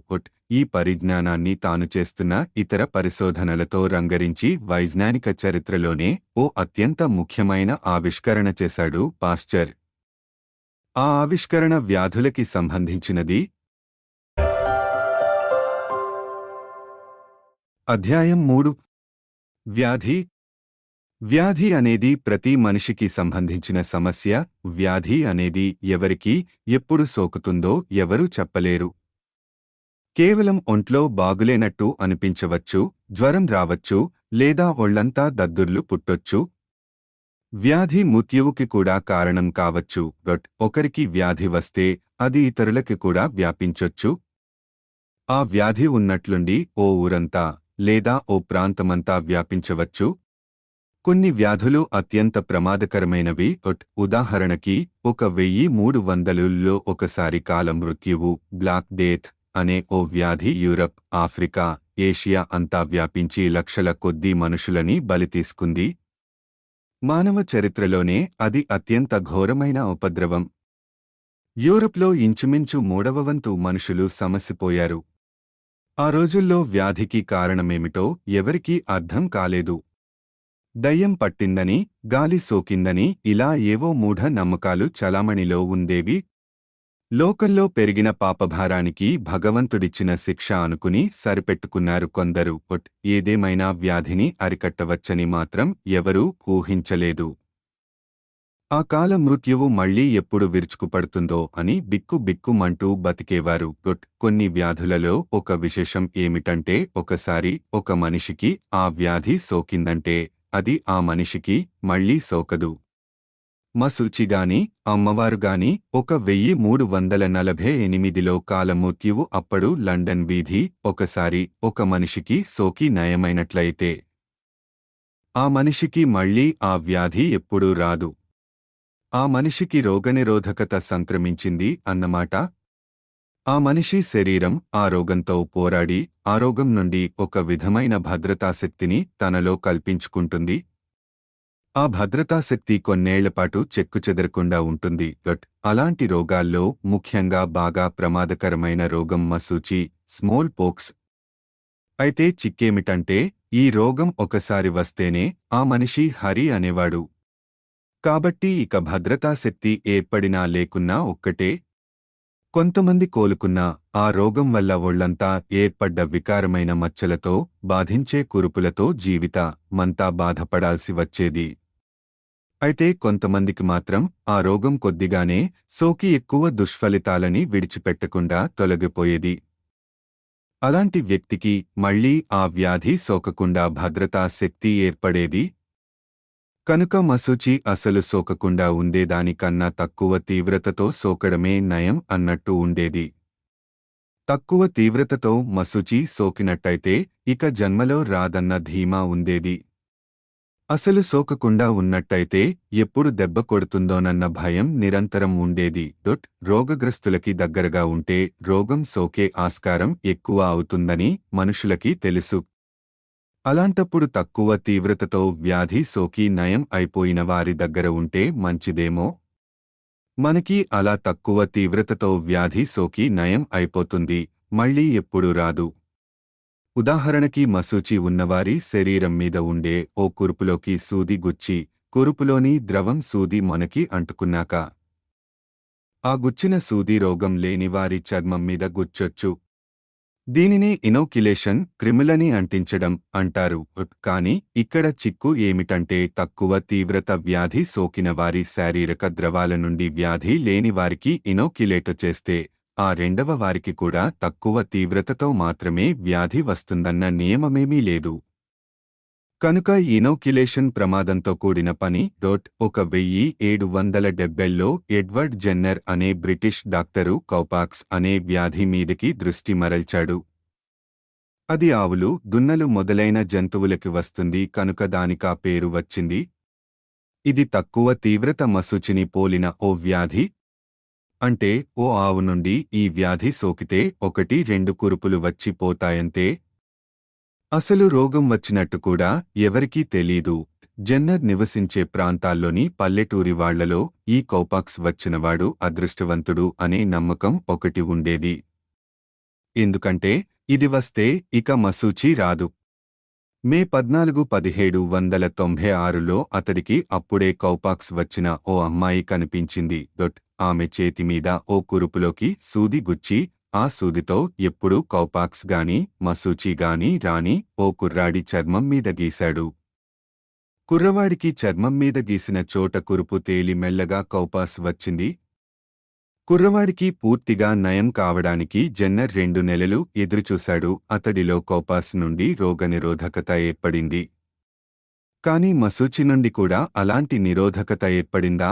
ఈ పరిజ్ఞానాన్ని తాను చేస్తున్న ఇతర పరిశోధనలతో రంగరించి వైజ్ఞానిక చరిత్రలోనే ఓ అత్యంత ముఖ్యమైన ఆవిష్కరణ చేశాడు పాస్చర్. ఆ ఆవిష్కరణ వ్యాధులకి సంబంధించినది. అధ్యాయం 3. వ్యాధి. వ్యాధి అనేది ప్రతి మనిషికి సంబంధించిన సమస్య. వ్యాధి అనేది ఎవరికి ఎప్పుడు సోకుతుందో ఎవరూ చెప్పలేరు. కేవలం ఒంట్లో బాగులేనట్టు అనిపించవచ్చు, జ్వరం రావచ్చు, లేదా ఒళ్లంతా దద్దుర్లు పుట్టొచ్చు. వ్యాధి మృత్యువుకి కూడా కారణం కావచ్చు. ఒకరికి వ్యాధి వస్తే అది ఇతరులకి కూడా వ్యాపించొచ్చు. ఆ వ్యాధి ఉన్నట్లుండి ఓ ఊరంతా లేదా ఓ ప్రాంతమంతా వ్యాపించవచ్చు. కొన్ని వ్యాధులు అత్యంత ప్రమాదకరమైనవి. ఉదాహరణకి 1300లో ఒకసారి కాల మృత్యువు, బ్లాక్ డెత్ అనే ఓ వ్యాధి యూరప్, ఆఫ్రికా, ఏషియా అంతా వ్యాపించి లక్షల కొద్దీ మనుషులని బలితీసుకుంది. మానవ చరిత్రలోనే అది అత్యంత ఘోరమైన ఉపద్రవం. యూరప్లో ఇంచుమించు 3/4 మనుషులు సమసిపోయారు. ఆ రోజుల్లో వ్యాధికి కారణమేమిటో ఎవరికీ అర్థం కాలేదు. దయ్యం పట్టిందని, గాలి సోకిందని ఇలా ఏవో మూఢ నమ్మకాలు చలామణిలో ఉండేవి. లోకంలో పెరిగిన పాపభారానికి భగవంతుడిచ్చిన శిక్ష అనుకుని సరిపెట్టుకున్నారు కొందరు. ఏదేమైనా వ్యాధిని అరికట్టవచ్చని మాత్రం ఎవరూ ఊహించలేదు. ఆ కాల మృత్యువు మళ్లీ ఎప్పుడు విరుచుకుపడుతుందో అని బిక్కుబిక్కుమంటూ బతికేవారు. కొన్ని వ్యాధులలో ఒక విశేషం ఏమిటంటే, ఒకసారి ఒక మనిషికి ఆ వ్యాధి సోకిందంటే అది ఆ మనిషికి మళ్లీ సోకదు. మశూచిగాని అమ్మవారుగాని 1348లో కాలమృత్యువు అప్పుడు లండన్ వీధి ఒకసారి ఒక మనిషికి సోకి నయమైనట్లయితే ఆ మనిషికి మళ్లీ ఆ వ్యాధి ఎప్పుడూ రాదు. ఆ మనిషికి రోగనిరోధకత సంక్రమించింది అన్నమాట. ఆ మనిషి శరీరం ఆ రోగంతో పోరాడి ఆ రోగం నుండి ఒక విధమైన భద్రతాశక్తిని తనలో కల్పించుకుంటుంది. ఆ భద్రతాశక్తి కొన్నేళ్లపాటు చెక్కుచెదరకుండా ఉంటుంది. అలాంటి రోగాల్లో ముఖ్యంగా బాగా ప్రమాదకరమైన రోగం మశూచి, స్మాల్ పోక్స్. అయితే చిక్కేమిటంటే, ఈ రోగం ఒకసారి వస్తేనే ఆ మనిషి హరి అనేవాడు. కాబట్టి ఇక భద్రతాశక్తి ఏర్పడినా లేకున్నా ఒక్కటే. కొంతమంది కోలుకున్నా ఆ రోగం వల్ల ఒళ్లంతా ఏర్పడ్డ వికారమైన మచ్చలతో, బాధించే కురుపులతో మంతా బాధపడాల్సి వచ్చేది. అయితే కొంతమందికి మాత్రం ఆ రోగం కొద్దిగానే సోకి ఎక్కువ దుష్ఫలితాలని విడిచిపెట్టకుండా తొలగిపోయేది. అలాంటి వ్యక్తికి మళ్లీ ఆ వ్యాధి సోకకుండా భద్రతా శక్తి ఏర్పడేది. కనుక మశూచి అసలు సోకకుండా ఉండేదానికన్నా తక్కువ తీవ్రతతో సోకడమే నయం అన్నట్టు ఉండేది. తక్కువ తీవ్రతతో మశూచి సోకినట్టయితే ఇక జన్మలో రాదన్న ధీమా ఉండేది. అసలు సోకకుండా ఉన్నట్టయితే ఎప్పుడు దెబ్బ కొడుతుందోనన్న భయం నిరంతరం ఉండేది. రోగగ్రస్తులకి దగ్గరగా ఉంటే రోగం సోకే ఆస్కారం ఎక్కువ అవుతుందని మనుషులకి తెలుసు. అలాంటప్పుడు తక్కువ తీవ్రతతో వ్యాధి సోకి నయం అయిపోయిన వారి దగ్గర ఉంటే మంచిదేమో. మనకి అలా తక్కువ తీవ్రతతో వ్యాధి సోకి నయం అయిపోతుంది, మళ్లీ ఎప్పుడూ రాదు. ఉదాహరణకి మశూచి ఉన్నవారి శరీరం మీద ఉండే ఓ కురుపులోకి సూది గుచ్చి, కురుపులోని ద్రవం సూది మనకి అంటుకున్నాక ఆ గుచ్చిన సూది రోగం లేనివారి చర్మం మీద గుచ్చొచ్చు. దీనినే ఇనోక్యులేషన్, క్రిములని అంటించడం అంటారు. కాని ఇక్కడ చిక్కు ఏమిటంటే, తక్కువ తీవ్రత వ్యాధి సోకిన వారి శారీరక ద్రవాల నుండి వ్యాధి లేనివారికి ఇనోక్యులేట్ చేస్తే ఆ రెండవ వారికి కూడా తక్కువ తీవ్రతతో మాత్రమే వ్యాధి వస్తుందన్న నియమమేమీ లేదు. కనుక ఇనోక్యులేషన్ ప్రమాదంతో కూడిన పని. 1770లో ఎడ్వర్డ్ జెన్నర్ అనే బ్రిటిష్ డాక్టరు కౌపాక్స్ అనే వ్యాధి మీదికి దృష్టి మరల్చాడు. అది ఆవులు, దున్నలు మొదలైన జంతువులకి వస్తుంది కనుక దానికా పేరు వచ్చింది. ఇది తక్కువ తీవ్రత మశూచిని పోలిన ఓ వ్యాధి. అంటే ఓ ఆవు నుండి ఈ వ్యాధి సోకితే 1-2 కురుపులు వచ్చి పోతాయంతే. అసలు రోగం వచ్చినట్టు కూడా ఎవరికీ తెలీదు. జెన్నర్ నివసించే ప్రాంతాల్లోని పల్లెటూరి వాళ్లలో ఈ కౌపాక్స్ వచ్చినవాడు అదృష్టవంతుడు అనే నమ్మకం ఒకటి ఉండేది. ఎందుకంటే ఇది వస్తే ఇక మశూచి రాదు. మే 14, 1796లో అతడికి అప్పుడే కౌపాక్స్ వచ్చిన ఓ అమ్మాయి కనిపించింది. ఆమె చేతిమీద ఓ కురుపులోకి సూది గుచ్చి ఆ సూదితో ఎప్పుడూ కౌపాక్స్ గాని మశూచి గాని రాని ఓ కుర్రాడి చర్మం మీద గీశాడు. కుర్రవాడికి చర్మం మీద గీసిన చోట కురుపు తేలి మెల్లగా కౌపాస్ వచ్చింది. కుర్రవాడికి పూర్తిగా నయం కావడానికి జెన్నర్ 2 నెలలు ఎదురుచూశాడు. అతడిలో కౌపాస్ నుండి రోగనిరోధకత ఏర్పడింది. కాని మశూచి నుండి కూడా అలాంటి నిరోధకత ఏర్పడిందా?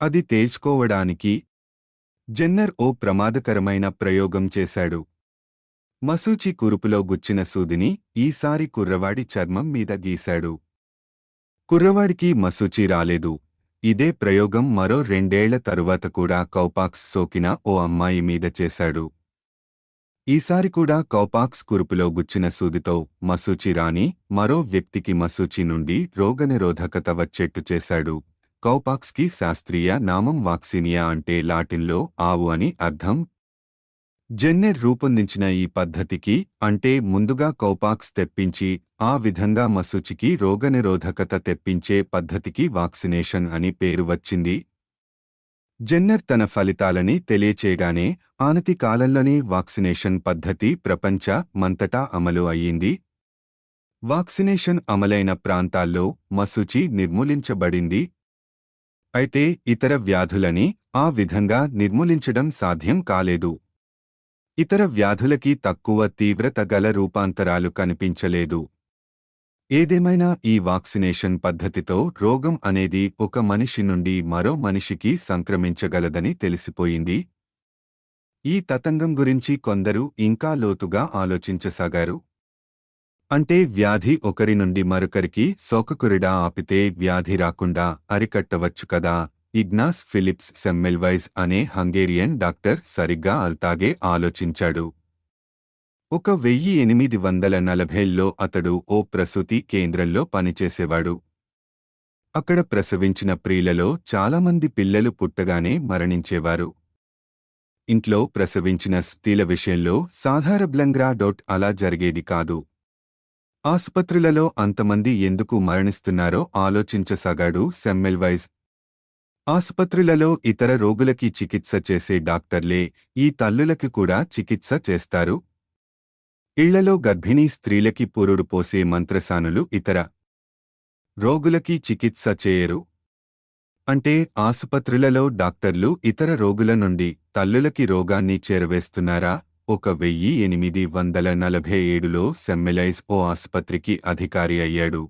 అది తేల్చుకోవడానికి జెన్నర్ ఓ ప్రమాదకరమైన ప్రయోగం చేశాడు. మశూచి కురుపులో గుచ్చిన సూదిని ఈసారి కుర్రవాడి చర్మం మీద గీశాడు. కుర్రవాడికి మశూచి రాలేదు. ఇదే ప్రయోగం మరో 2 ఏళ్ల తరువాత కూడా కౌపాక్స్ సోకిన ఓ అమ్మాయి మీద చేశాడు. ఈసారి కూడా కౌపాక్స్ కురుపులో గుచ్చిన సూదితో మశూచి రాని మరో వ్యక్తికి మశూచి నుండి రోగనిరోధకత వచ్చేట్టు చేశాడు. కౌపాక్స్కి శాస్త్రీయ నామం వాక్సినియా అంటే లాటిన్లో ఆవు అని అర్థం. జెన్నర్ రూపొందించిన ఈ పద్ధతికి అంటే ముందుగా కౌపాక్స్ తెప్పించి ఆ విధంగా మశూచికి రోగనిరోధకత తెప్పించే పద్ధతికి వాక్సినేషన్ అని పేరు వచ్చింది. జెన్నర్ తన ఫలితాలని తెలియచేయగానే ఆనతి కాలంలోనే వాక్సినేషన్ పద్ధతి ప్రపంచ మంతటా అమలు అయ్యింది. వాక్సినేషన్ అమలైన ప్రాంతాల్లో మశూచి నిర్మూలించబడింది. అయితే ఇతర వ్యాధులని ఆ విధంగా నిర్మూలించడం సాధ్యం కాలేదు. ఇతర వ్యాధులకి తక్కువ తీవ్రత గల రూపాంతరాలు కనిపించలేదు. ఏదేమైనా ఈ వాక్సినేషన్ పద్ధతితో రోగం అనేది ఒక మనిషి నుండి మరో మనిషికి సంక్రమించగలదని తెలిసిపోయింది. ఈ తతంగం గురించి కొందరు ఇంకా లోతుగా ఆలోచించసాగారు. అంటే వ్యాధి ఒకరి నుండి మరొకరికి సోకకురిడా ఆపితే వ్యాధి రాకుండా అరికట్టవచ్చు కదా. ఇగ్నాస్ ఫిలిప్స్ సెమ్మెల్వైజ్ అనే హంగేరియన్ డాక్టర్ సరిగ్గా అల్తాగే ఆలోచించాడు. 1840లో అతడు ఓ ప్రసూతి కేంద్రంలో పనిచేసేవాడు. అక్కడ ప్రసవించిన ప్రియులలో చాలామంది పిల్లలు పుట్టగానే మరణించేవారు. ఇంట్లో ప్రసవించిన స్త్రీల విషయంలో సాధారణంగా అలా జరిగేది కాదు. ఆసుపత్రులలో అంతమంది ఎందుకు మరణిస్తున్నారో ఆలోచించసాగాడు సెమ్మెల్వైజ్. ఆసుపత్రులలో ఇతర రోగులకి చికిత్స చేసే డాక్టర్లే ఈ తల్లులకి కూడా చికిత్స చేస్తారు. ఇళ్లలో గర్భిణీ స్త్రీలకి పురుడు పోసే మంత్రసానులు ఇతర రోగులకి చికిత్స చేయరు. అంటే ఆసుపత్రులలో డాక్టర్లు ఇతర రోగుల నుండి తల్లులకి రోగాన్ని చేరవేస్తున్నారా? 1847లో సెమ్మెలైజ్ ఓ ఆసుపత్రికి అధికారి అయ్యాడు.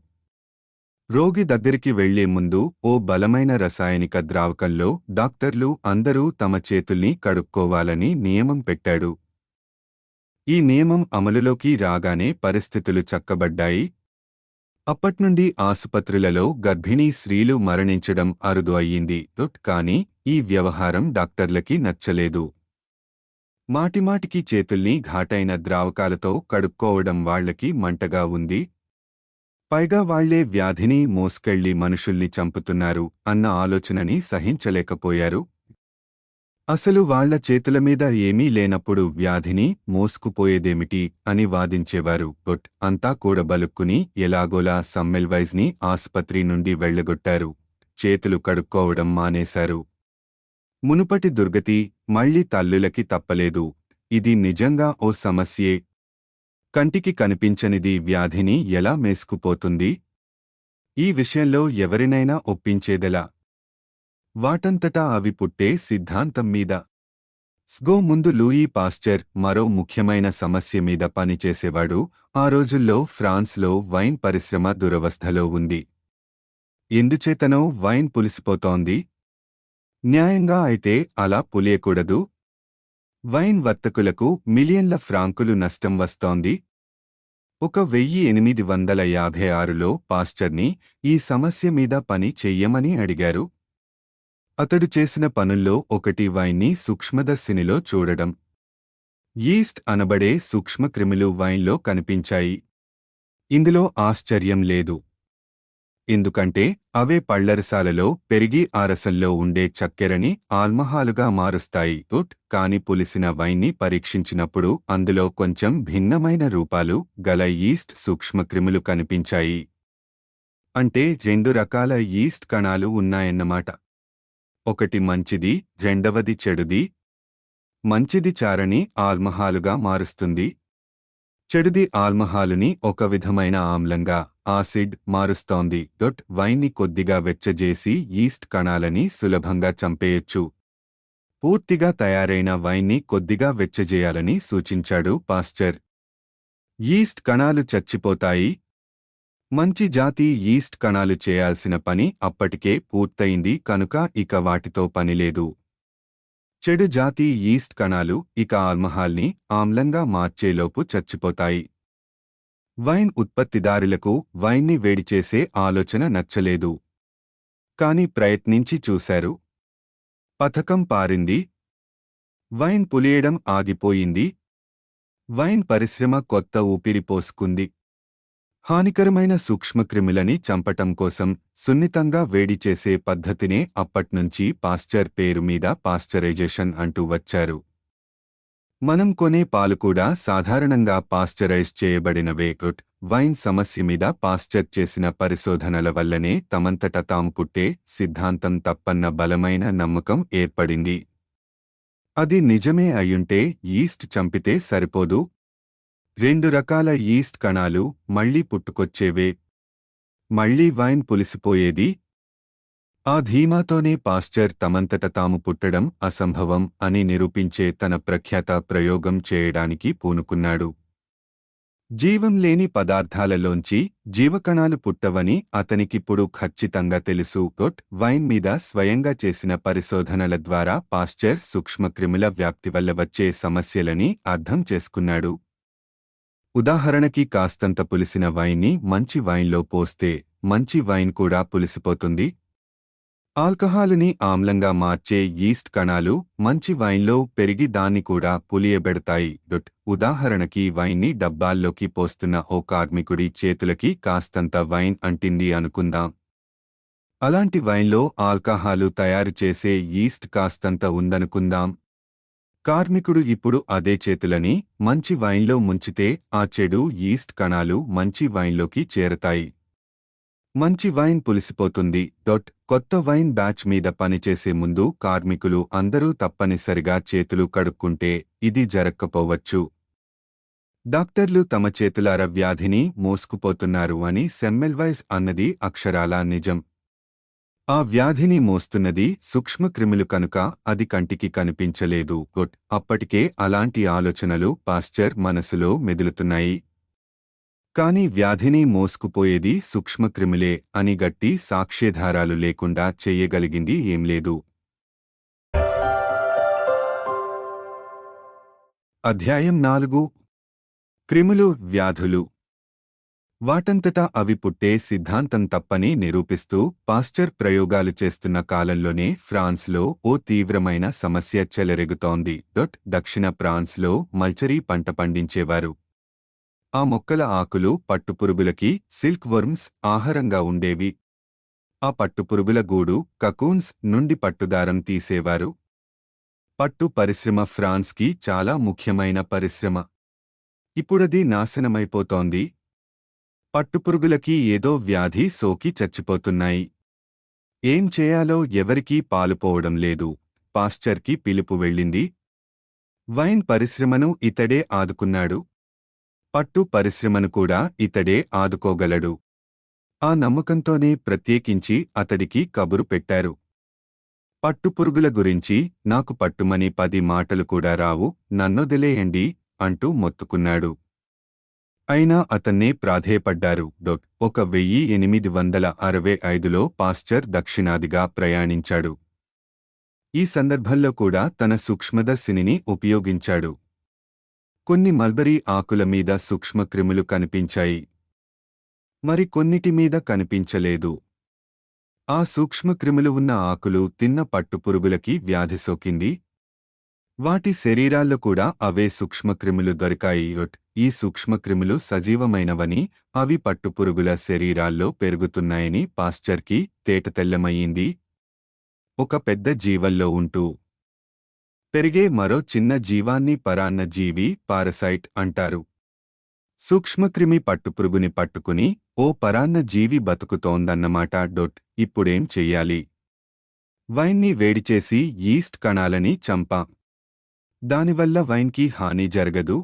రోగి దగ్గరికి వెళ్లే ముందు ఓ బలమైన రసాయనిక ద్రావకంలో డాక్టర్లు అందరూ తమ చేతుల్ని కడుక్కోవాలని నియమం పెట్టాడు. ఈ నియమం అమలులోకి రాగానే పరిస్థితులు చక్కబడ్డాయి. అప్పట్నుండి ఆసుపత్రులలో గర్భిణీ స్త్రీలు మరణించడం అరుదు అయ్యింది. కానీ ఈ వ్యవహారం డాక్టర్లకి నచ్చలేదు. మాటిమాటికి చేతుల్ని ఘాటైన ద్రావకాలతో కడుక్కోవడం వాళ్లకి మంటగా ఉంది. పైగా వాళ్లే వ్యాధిని మోసుకెళ్లి మనుషుల్ని చంపుతున్నారు అన్న ఆలోచనని సహించలేకపోయారు. అసలు వాళ్ల చేతుల మీద ఏమీ లేనప్పుడు వ్యాధిని మోసుకుపోయేదేమిటి అని వాదించేవారు. అంతా కూడబలుక్కుని ఎలాగోలా సెమ్మెల్వైజ్ని ఆసుపత్రి నుండి వెళ్లగొట్టారు. చేతులు కడుక్కోవడం మానేశారు. మునుపటి దుర్గతి మళ్లీ తల్లులకి తప్పలేదు. ఇది నిజంగా ఓ సమస్యే. కంటికి కనిపించనిది వ్యాధిని ఎలా మేసుకుపోతుంది? ఈ విషయంలో ఎవరినైనా ఒప్పించేదెలా? వాటంతటా అవి పుట్టే సిద్ధాంతం మీద. స్గో ముందు లూయీ పాస్చర్ మరో ముఖ్యమైన సమస్య మీద పనిచేసేవాడు. ఆ రోజుల్లో ఫ్రాన్స్లో వైన్ పరిశ్రమ దురవస్థలో ఉంది. ఎందుచేతనో వైన్ పులిసిపోతోంది. న్యాయంగా అయితే అలా పులియకూడదు. వైన్ వర్తకులకు మిలియన్ల ఫ్రాంకులు నష్టం వస్తోంది. 1856లో పాస్చర్ని ఈ సమస్య మీద పని చెయ్యమని అడిగారు. అతడు చేసిన పనుల్లో ఒకటి వైన్ని సూక్ష్మదర్శినిలో చూడడం. యీస్ట్ అనబడే సూక్ష్మక్రిములు వైన్లో కనిపించాయి. ఇందులో ఆశ్చర్యం లేదు. ఎందుకంటే అవే పళ్లరసాలలో పెరిగి ఆ రసంలో ఉండే చక్కెరని ఆల్మహాలుగా మారుస్తాయి. కాని పులిసిన వైన్ని పరీక్షించినప్పుడు అందులో కొంచెం భిన్నమైన రూపాలు గల యీస్ట్ సూక్ష్మక్రిములు కనిపించాయి. అంటే 2 రకాల యీస్ట్ కణాలు ఉన్నాయన్నమాట. ఒకటి మంచిది, రెండవది చెడుది. మంచిది చారని ఆల్మహాలుగా మారుస్తుంది. చెడుది ఆల్మహాలుని ఒక విధమైన ఆమ్లంగా ఆసిడ్ మారుస్తోంది. వైన్ని కొద్దిగా వెచ్చజేసి యీస్ట్ కణాలని సులభంగా చంపేయొచ్చు. పూర్తిగా తయారైన వైన్ని కొద్దిగా వెచ్చజేయాలని సూచించాడు పాస్చర్. యీస్ట్ కణాలు చచ్చిపోతాయి. మంచి జాతి యీస్ట్ కణాలు చేయాల్సిన పని అప్పటికే పూర్తయింది కనుక ఇక వాటితో పనిలేదు. చెడు జాతి యీస్ట్ కణాలు ఇక ఆల్మహాల్ని ఆమ్లంగా మార్చేలోపు చచ్చిపోతాయి. వైన్ ఉత్పత్తిదారులకు వైన్ని వేడిచేసే ఆలోచన నచ్చలేదు. కాని ప్రయత్నించి చూశారు. పథకం పారింది. వైన్ పులియడం ఆగిపోయింది. వైన్ పరిశ్రమ కొత్త ఊపిరి పోసుకుంది. హానికరమైన సూక్ష్మక్రిములని చంపటం కోసం సున్నితంగా వేడిచేసే పద్ధతినే అప్పట్నుంచి పాస్చర్ పేరు మీద పాస్చరైజేషన్ అంటూ వచ్చారు. మనం కొనే పాలు కూడా సాధారణంగా పాస్చరైజ్ చేయబడినవే. వైన్ సమస్య మీద పాస్చర్ చేసిన పరిశోధనల వల్లనే తమంతట తాము పుట్టే సిద్ధాంతం తప్పన్న బలమైన నమ్మకం ఏర్పడింది. అది నిజమే అయ్యుంటే ఈస్ట్ చంపితే సరిపోదు. 2 రకాల ఈస్ట్ కణాలు మళ్లీ పుట్టుకొచ్చేవే. మళ్లీ వైన్ పులిసిపోయేది. ఆ ధీమాతోనే పాస్చర్ తమంతట తాము పుట్టడం అసంభవం అని నిరూపించే తన ప్రఖ్యాత ప్రయోగం చేయడానికి పూనుకున్నాడు. జీవం లేని పదార్థాలలోంచి జీవకణాలు పుట్టవని అతనికిప్పుడు ఖచ్చితంగా తెలుసు. వైన్ మీద స్వయంగా చేసిన పరిశోధనల ద్వారా పాస్చర్ సూక్ష్మక్రిముల వ్యాప్తి వల్ల వచ్చే సమస్యలని అర్థం చేసుకున్నాడు. ఉదాహరణకి కాస్తంత పులిసిన వైన్ని మంచి వైన్లో పోస్తే మంచి వైన్ కూడా పులిసిపోతుంది. ఆల్కహాలుని ఆమ్లంగా మార్చే ఈస్ట్ కణాలు మంచి వైన్లో పెరిగి దాన్ని కూడా పులియబెడతాయి. ఉదాహరణకి వైన్ని డబ్బాల్లోకి పోస్తున్న ఓ కార్మికుడి చేతులకి కాస్తంత వైన్ అంటింది అనుకుందాం. అలాంటి వైన్లో ఆల్కహాలు తయారు చేసే ఈస్ట్ కాస్తంత ఉందనుకుందాం. కార్మికుడు ఇప్పుడు అదే చేతులని మంచి వైన్లో ముంచితే ఆ చెడు ఈస్ట్ కణాలు మంచి వైన్లోకి చేరతాయి. మంచి వైన్ పులిసిపోతుంది. కొత్త వైన్ బ్యాచ్ మీద పనిచేసే ముందు కార్మికులు అందరూ తప్పనిసరిగా చేతులు కడుక్కుంటే ఇది జరక్కపోవచ్చు. డాక్టర్లు తమ చేతులార వ్యాధిని మోసుకుపోతున్నారు అని సెమ్మెల్వైజ్ అన్నది అక్షరాలా నిజం. ఆ వ్యాధిని మోస్తున్నది సూక్ష్మక్రిములు కనుక అది కంటికి కనిపించలేదు. అప్పటికే అలాంటి ఆలోచనలు పాస్చర్ మనసులో మెదులుతున్నాయి. కాని వ్యాధిని మోసుకుపోయేది సూక్ష్మక్రిములే అని గట్టి సాక్ష్యాధారాలు లేకుండా చెయ్యగలిగింది ఏం లేదు. అధ్యాయం 4. క్రిములు, వ్యాధులు. వాటంతటా అవి పుట్టే సిద్ధాంతం తప్పని నిరూపిస్తూ పాస్చర్ ప్రయోగాలు చేస్తున్న కాలంలోనే ఫ్రాన్స్లో ఓ తీవ్రమైన సమస్య చెలరేగుతోంది. దక్షిణ ఫ్రాన్స్లో మల్చరీ పంట పండించేవారు. ఆ మొక్కల ఆకులు పట్టుపురుగులకి, సిల్క్ వర్మ్స్ ఆహారంగా ఉండేవి. ఆ పట్టుపురుగుల గూడు, కకూన్స్ నుండి పట్టుదారం తీసేవారు. పట్టు పరిశ్రమ ఫ్రాన్స్కి చాలా ముఖ్యమైన పరిశ్రమ. ఇప్పుడది నాశనమైపోతోంది. పట్టుపురుగులకి ఏదో వ్యాధి సోకి చచ్చిపోతున్నాయి. ఏం చేయాలో ఎవరికీ పాలుపోవడం లేదు. పాస్చర్కి పిలుపు వెళ్ళింది. వైన్ పరిశ్రమను ఇతడే ఆదుకున్నాడు. పట్టు పరిశ్రమను కూడా ఇతడే ఆదుకోగలడు. ఆ నమ్మకంతోనే ప్రత్యేకించి అతడికి కబురు పెట్టారు. పట్టుపురుగుల గురించి నాకు పట్టుమని 10 మాటలు కూడా రావు, నన్నొదిలేయండి అంటూ మొత్తుకున్నాడు. అయినా అతన్నే ప్రాధేయపడ్డారు. 1865లో పాస్చర్ దక్షిణాదిగా ప్రయాణించాడు. ఈ సందర్భంలో కూడా తన సూక్ష్మదర్శినిని ఉపయోగించాడు. కొన్ని మల్బరీ ఆకుల మీద సూక్ష్మక్రిములు కనిపించాయి. మరి కొన్నిటి మీద కనిపించలేదు. ఆ సూక్ష్మక్రిములు ఉన్న ఆకులు తిన్న పట్టుపురుగులకి వ్యాధి సోకింది. వాటి శరీరాల్లో కూడా అవే సూక్ష్మక్రిములు దొరికాయి. ఈ సూక్ష్మక్రిములు సజీవమైనవని, అవి పట్టుపురుగుల శరీరాల్లో పెరుగుతున్నాయని పాస్చర్కి తేటతెల్లమయ్యింది. ఒక పెద్ద జీవంలో ఉంటూ పెరిగే మరో చిన్న జీవాన్ని పరాన్న జీవి, పారసైట్ అంటారు. సూక్ష్మక్రిమి పట్టుపురుగుని పట్టుకుని ఓ పరాన్న జీవి బతుకుతోందన్నమాట. ఇప్పుడేం చెయ్యాలి? వైన్ని వేడిచేసి ఈస్ట్ కణాలని చంపాం. దానివల్ల వైన్కి హాని జరగదు.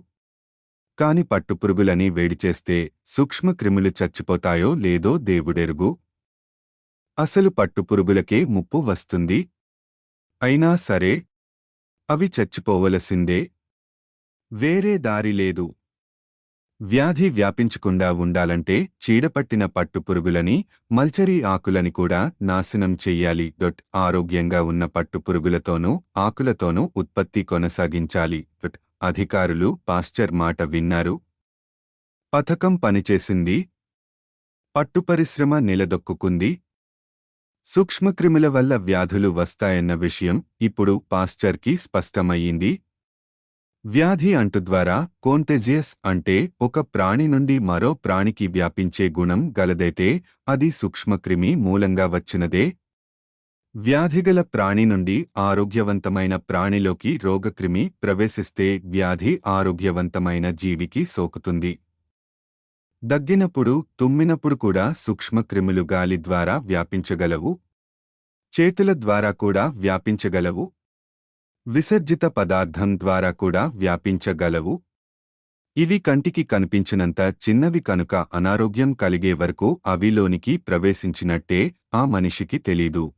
కాని పట్టుపురుగులని వేడిచేస్తే సూక్ష్మక్రిములు చచ్చిపోతాయో లేదో దేవుడెరుగు. అసలు పట్టుపురుగులకే ముప్పు వస్తుంది. అయినా సరే అవి చచ్చిపోవలసిందే. వేరే దారి లేదు. వ్యాధి వ్యాపించకుండా ఉండాలంటే చీడపట్టిన పట్టుపురుగులని, మల్చరీ ఆకులని కూడా నాశనం చెయ్యాలి. ఆరోగ్యంగా ఉన్న పట్టుపురుగులతోనూ ఆకులతోనూ ఉత్పత్తి కొనసాగించాలి. అధికారులు పాస్చర్ మాట విన్నారు. పథకం పనిచేసింది. పట్టు పరిశ్రమ నిలదొక్కుంది. సూక్ష్మక్రిముల వల్ల వ్యాధులు వస్తాయన్న విషయం ఇప్పుడు పాస్చర్కి స్పష్టమయ్యింది. వ్యాధి అంటుద్వారా కోంటేజియస్ అంటే ఒక ప్రాణి నుండి మరో ప్రాణికి వ్యాపించే గుణం గలదైతే అది సూక్ష్మక్రిమి మూలంగా వచ్చినదే. వ్యాధిగల ప్రాణి నుండి ఆరోగ్యవంతమైన ప్రాణిలోకి రోగక్రిమి ప్రవేశిస్తే వ్యాధి ఆరోగ్యవంతమైన జీవికి సోకుతుంది. దగ్గినప్పుడు తుమ్మినప్పుడు కూడా సూక్ష్మక్రిములు గాలి ద్వారా వ్యాపించగలవు. చేతుల ద్వారా కూడా వ్యాపించగలవు. విసర్జిత పదార్థం ద్వారా కూడా వ్యాపించగలవు. ఇవి కంటికి కనిపించినంత చిన్నవి కనుక అనారోగ్యం కలిగే వరకు అవిలోనికి ప్రవేశించినట్టే ఆ మనిషికి తెలీదు.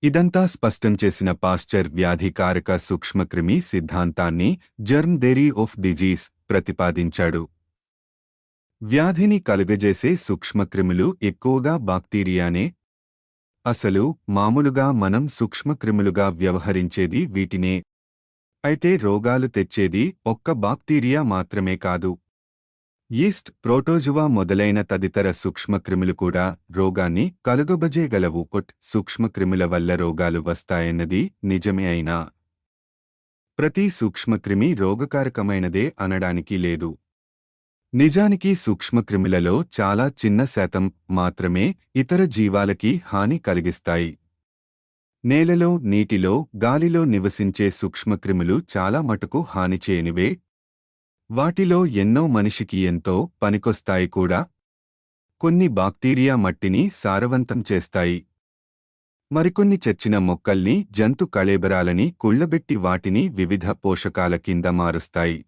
ఇదంతా స్పష్టం చేసిన పాస్చర్ వ్యాధికారక సూక్ష్మక్రిమి సిద్ధాంతాన్ని జర్మ్ థియరీ ఆఫ్ డిజీజ్ ప్రతిపాదించాడు. వ్యాధిని కలుగజేసే సూక్ష్మక్రిములు ఎక్కువగా బాక్టీరియానే. అసలు మామూలుగా మనం సూక్ష్మక్రిములుగా వ్యవహరించేది వీటినే. అయితే రోగాలు తెచ్చేది ఒక్క బాక్టీరియా మాత్రమే కాదు. ఈస్ట్, ప్రోటోజువా మొదలైన తదితర సూక్ష్మక్రిములు కూడా రోగాన్ని కలుగబజేయగలవు. సూక్ష్మక్రిముల వల్ల రోగాలు వస్తాయన్నది నిజమే అయినా ప్రతి సూక్ష్మక్రిమి రోగకారకమైనదే అనడానికి లేదు. నిజానికి సూక్ష్మక్రిములలో చాలా చిన్న శాతం మాత్రమే ఇతర జీవాలకి హాని కలిగిస్తాయి. నేలలో, నీటిలో, గాలిలో నివసించే సూక్ష్మక్రిములు చాలా మటుకు హాని చేయనివే. వాటిలో ఎన్నో మనిషికి ఎంతో పనికొస్తాయి కూడా. కొన్ని బాక్టీరియా మట్టిని సారవంతం చేస్తాయి. మరికొన్ని చచ్చిన మొక్కల్ని, జంతు కళేబరాలని కుళ్లబెట్టి వాటిని వివిధ పోషకాల కింద మారుస్తాయి.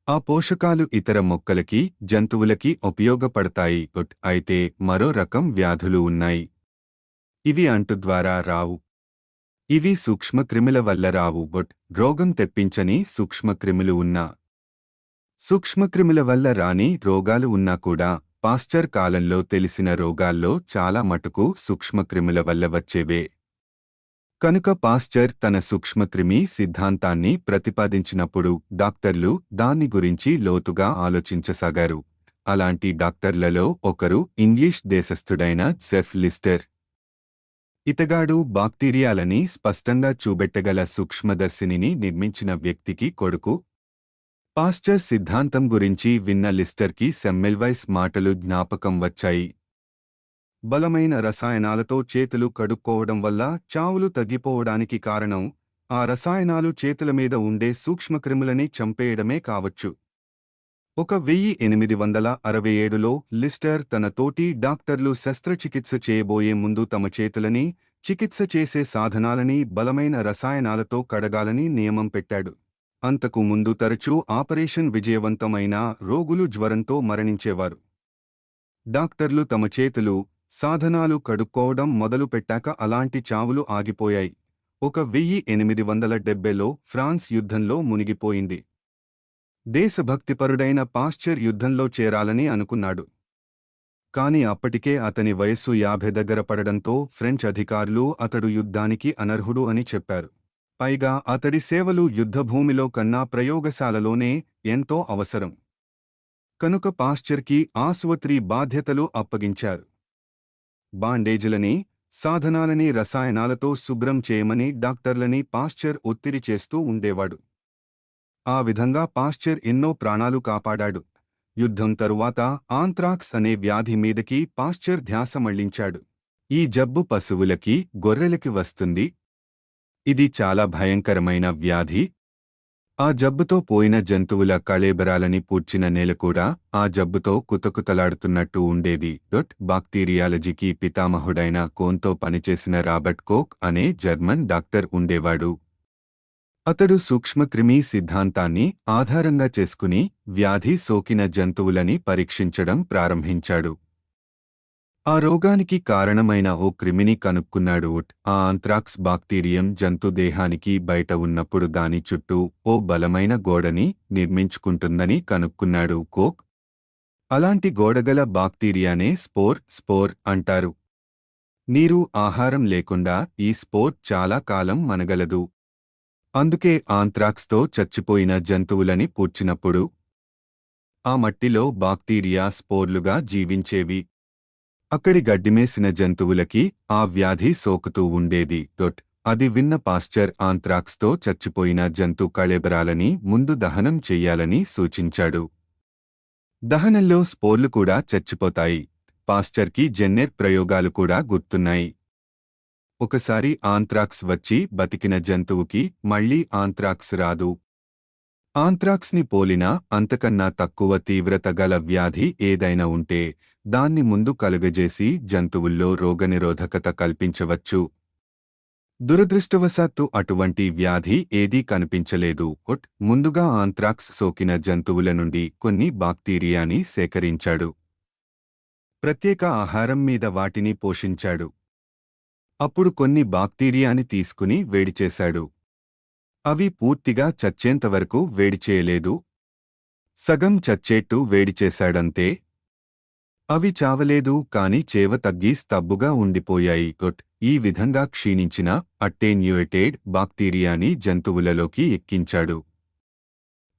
ఆ పోషకాలు ఇతర మొక్కలకి, జంతువులకి ఉపయోగపడతాయి. అయితే మరో రకం వ్యాధులు ఉన్నాయి. ఇవి అంటు ద్వారా రావు. ఇవి సూక్ష్మక్రిముల వల్ల రావు. రోగం తెప్పించని సూక్ష్మక్రిములు ఉన్నా, సూక్ష్మక్రిముల వల్ల రాని రోగాలు ఉన్నా కూడా పాస్చర్ కాలంలో తెలిసిన రోగాల్లో చాలా మటుకు సూక్ష్మక్రిముల వల్ల వచ్చేవే. కనుక పాస్చర్ తన సూక్ష్మక్రిమి సిద్ధాంతాన్ని ప్రతిపాదించినప్పుడు డాక్టర్లు దాన్ని గురించి లోతుగా ఆలోచించసాగారు. అలాంటి డాక్టర్లలో ఒకరు ఇంగ్లీష్ దేశస్థుడైన జెఫ్ లిస్టర్. ఇతగాడు బాక్టీరియాలని స్పష్టంగా చూపెట్టగల సూక్ష్మదర్శినిని నిర్మించిన వ్యక్తికి కొడుకు. పాస్చర్ సిద్ధాంతం గురించి విన్న లిస్టర్కి సెమ్మెల్వైస్ మాటలు జ్ఞాపకం వచ్చాయి. బలమైన రసాయనాలతో చేతులు కడుక్కోవడం వల్ల చావులు తగ్గిపోవడానికి కారణం ఆ రసాయనాలు చేతుల మీద ఉండే సూక్ష్మక్రిములని చంపేయడమే కావచ్చు. 1867లో లిస్టర్ తన తోటి డాక్టర్లు శస్త్రచికిత్స చేయబోయే ముందు తమ చేతులని, చికిత్స చేసే సాధనాలని బలమైన రసాయనాలతో కడగాలని నియమం పెట్టాడు. అంతకు ముందు తరచూ ఆపరేషన్ విజయవంతమైన రోగులు జ్వరంతో మరణించేవారు. డాక్టర్లు తమ చేతులు, సాధనాలు కడుక్కోవడం మొదలుపెట్టాక అలాంటి చావులు ఆగిపోయాయి. 1870లో ఫ్రాన్స్ యుద్ధంలో మునిగిపోయింది. దేశభక్తిపరుడైన పాస్చర్ యుద్ధంలో చేరాలని అనుకున్నాడు. కాని అప్పటికే అతని వయస్సు 50 దగ్గర పడడంతో ఫ్రెంచ్ అధికారులు అతడు యుద్ధానికి అనర్హుడు అని చెప్పారు. పైగా అతడి సేవలు యుద్ధభూమిలో కన్నా ప్రయోగశాలలోనే ఎంతో అవసరం. కనుక పాస్చర్కి ఆసుపత్రి బాధ్యతలు అప్పగించారు. బాండేజులని, సాధనాలని రసాయనాలతో శుభ్రం చేయమని డాక్టర్లని పాస్చర్ ఒత్తిడి చేస్తూ ఉండేవాడు. ఆ విధంగా పాస్చర్ ఎన్నో ప్రాణాలు కాపాడాడు. యుద్ధం తరువాత ఆంత్రాక్స్ అనే వ్యాధి మీదకి పాస్చర్ ధ్యాస మళ్లించాడు. ఈ జబ్బు పశువులకి, గొర్రెలకి వస్తుంది. ఇది చాలా భయంకరమైన వ్యాధి. ఆ జబ్బుతో పోయిన జంతువుల కళేబరాలని పూడ్చిన నేల కూడా ఆ జబ్బుతో కుతకుతలాడుతున్నట్టు ఉండేది. బాక్టీరియాలజీకి పితామహుడైన కోన్తో పనిచేసిన రాబర్ట్ కోక్ అనే జర్మన్ డాక్టర్ ఉండేవాడు. అతడు సూక్ష్మక్రిమి సిద్ధాంతాన్ని ఆధారంగా చేసుకుని వ్యాధి సోకిన జంతువులని పరీక్షించడం ప్రారంభించాడు. ఆ రోగానికి కారణమైన ఓ క్రిమిని కనుక్కున్నాడు. ఆ ఆంత్రాక్స్ బాక్టీరియం జంతు దేహానికి బయట ఉన్నప్పుడు దాని చుట్టూ ఓ బలమైన గోడని నిర్మించుకుంటుందని కనుక్కున్నాడు కోక్. అలాంటి గోడగల బాక్టీరియానే స్పోర్ అంటారు. నీరు, ఆహారం లేకుండా ఈ స్పోర్ చాలా కాలం మనగలదు. అందుకే ఆంత్రాక్స్తో చచ్చిపోయిన జంతువులని పూడ్చినప్పుడు ఆ మట్టిలో బాక్టీరియా స్పోర్లుగా జీవించేవి. అక్కడి గడ్డిమేసిన జంతువులకి ఆ వ్యాధి సోకుతూ ఉండేది. అది విన్న పాస్చర్ ఆంత్రాక్స్తో చచ్చిపోయిన జంతు కళేబరాలని ముందు దహనం చెయ్యాలని సూచించాడు. దహనంలో స్పోర్లు కూడా చచ్చిపోతాయి. పాస్చర్కి జెన్నెర్ ప్రయోగాలు కూడా గుర్తున్నాయి. ఒకసారి ఆంత్రాక్స్ వచ్చి బతికిన జంతువుకి మళ్లీ ఆంత్రాక్స్ రాదు. ఆంత్రాక్స్ని పోలిన అంతకన్నా తక్కువ తీవ్రత గల వ్యాధి ఏదైనా ఉంటే దాన్ని ముందు కలుగజేసి జంతువుల్లో రోగనిరోధకత కల్పించవచ్చు. దురదృష్టవశాత్తు అటువంటి వ్యాధి ఏదీ కనిపించలేదు. ముందుగా ఆంత్రాక్స్ సోకిన జంతువుల నుండి కొన్ని బాక్టీరియాని సేకరించాడు. ప్రత్యేక ఆహారం మీద వాటిని పోషించాడు. అప్పుడు కొన్ని బాక్టీరియాని తీసుకుని వేడిచేశాడు. అవి పూర్తిగా చచ్చేంతవరకు వేడిచేయలేదు. సగం చచ్చేట్టు వేడిచేశాడంతే. అవి చావలేదు, కాని చేవ తగ్గి స్తబ్బుగా ఉండిపోయాయి. ఈ విధంగా క్షీణించిన అట్టేన్యూయేటెడ్ బాక్టీరియాని జంతువులలోకి ఎక్కించాడు.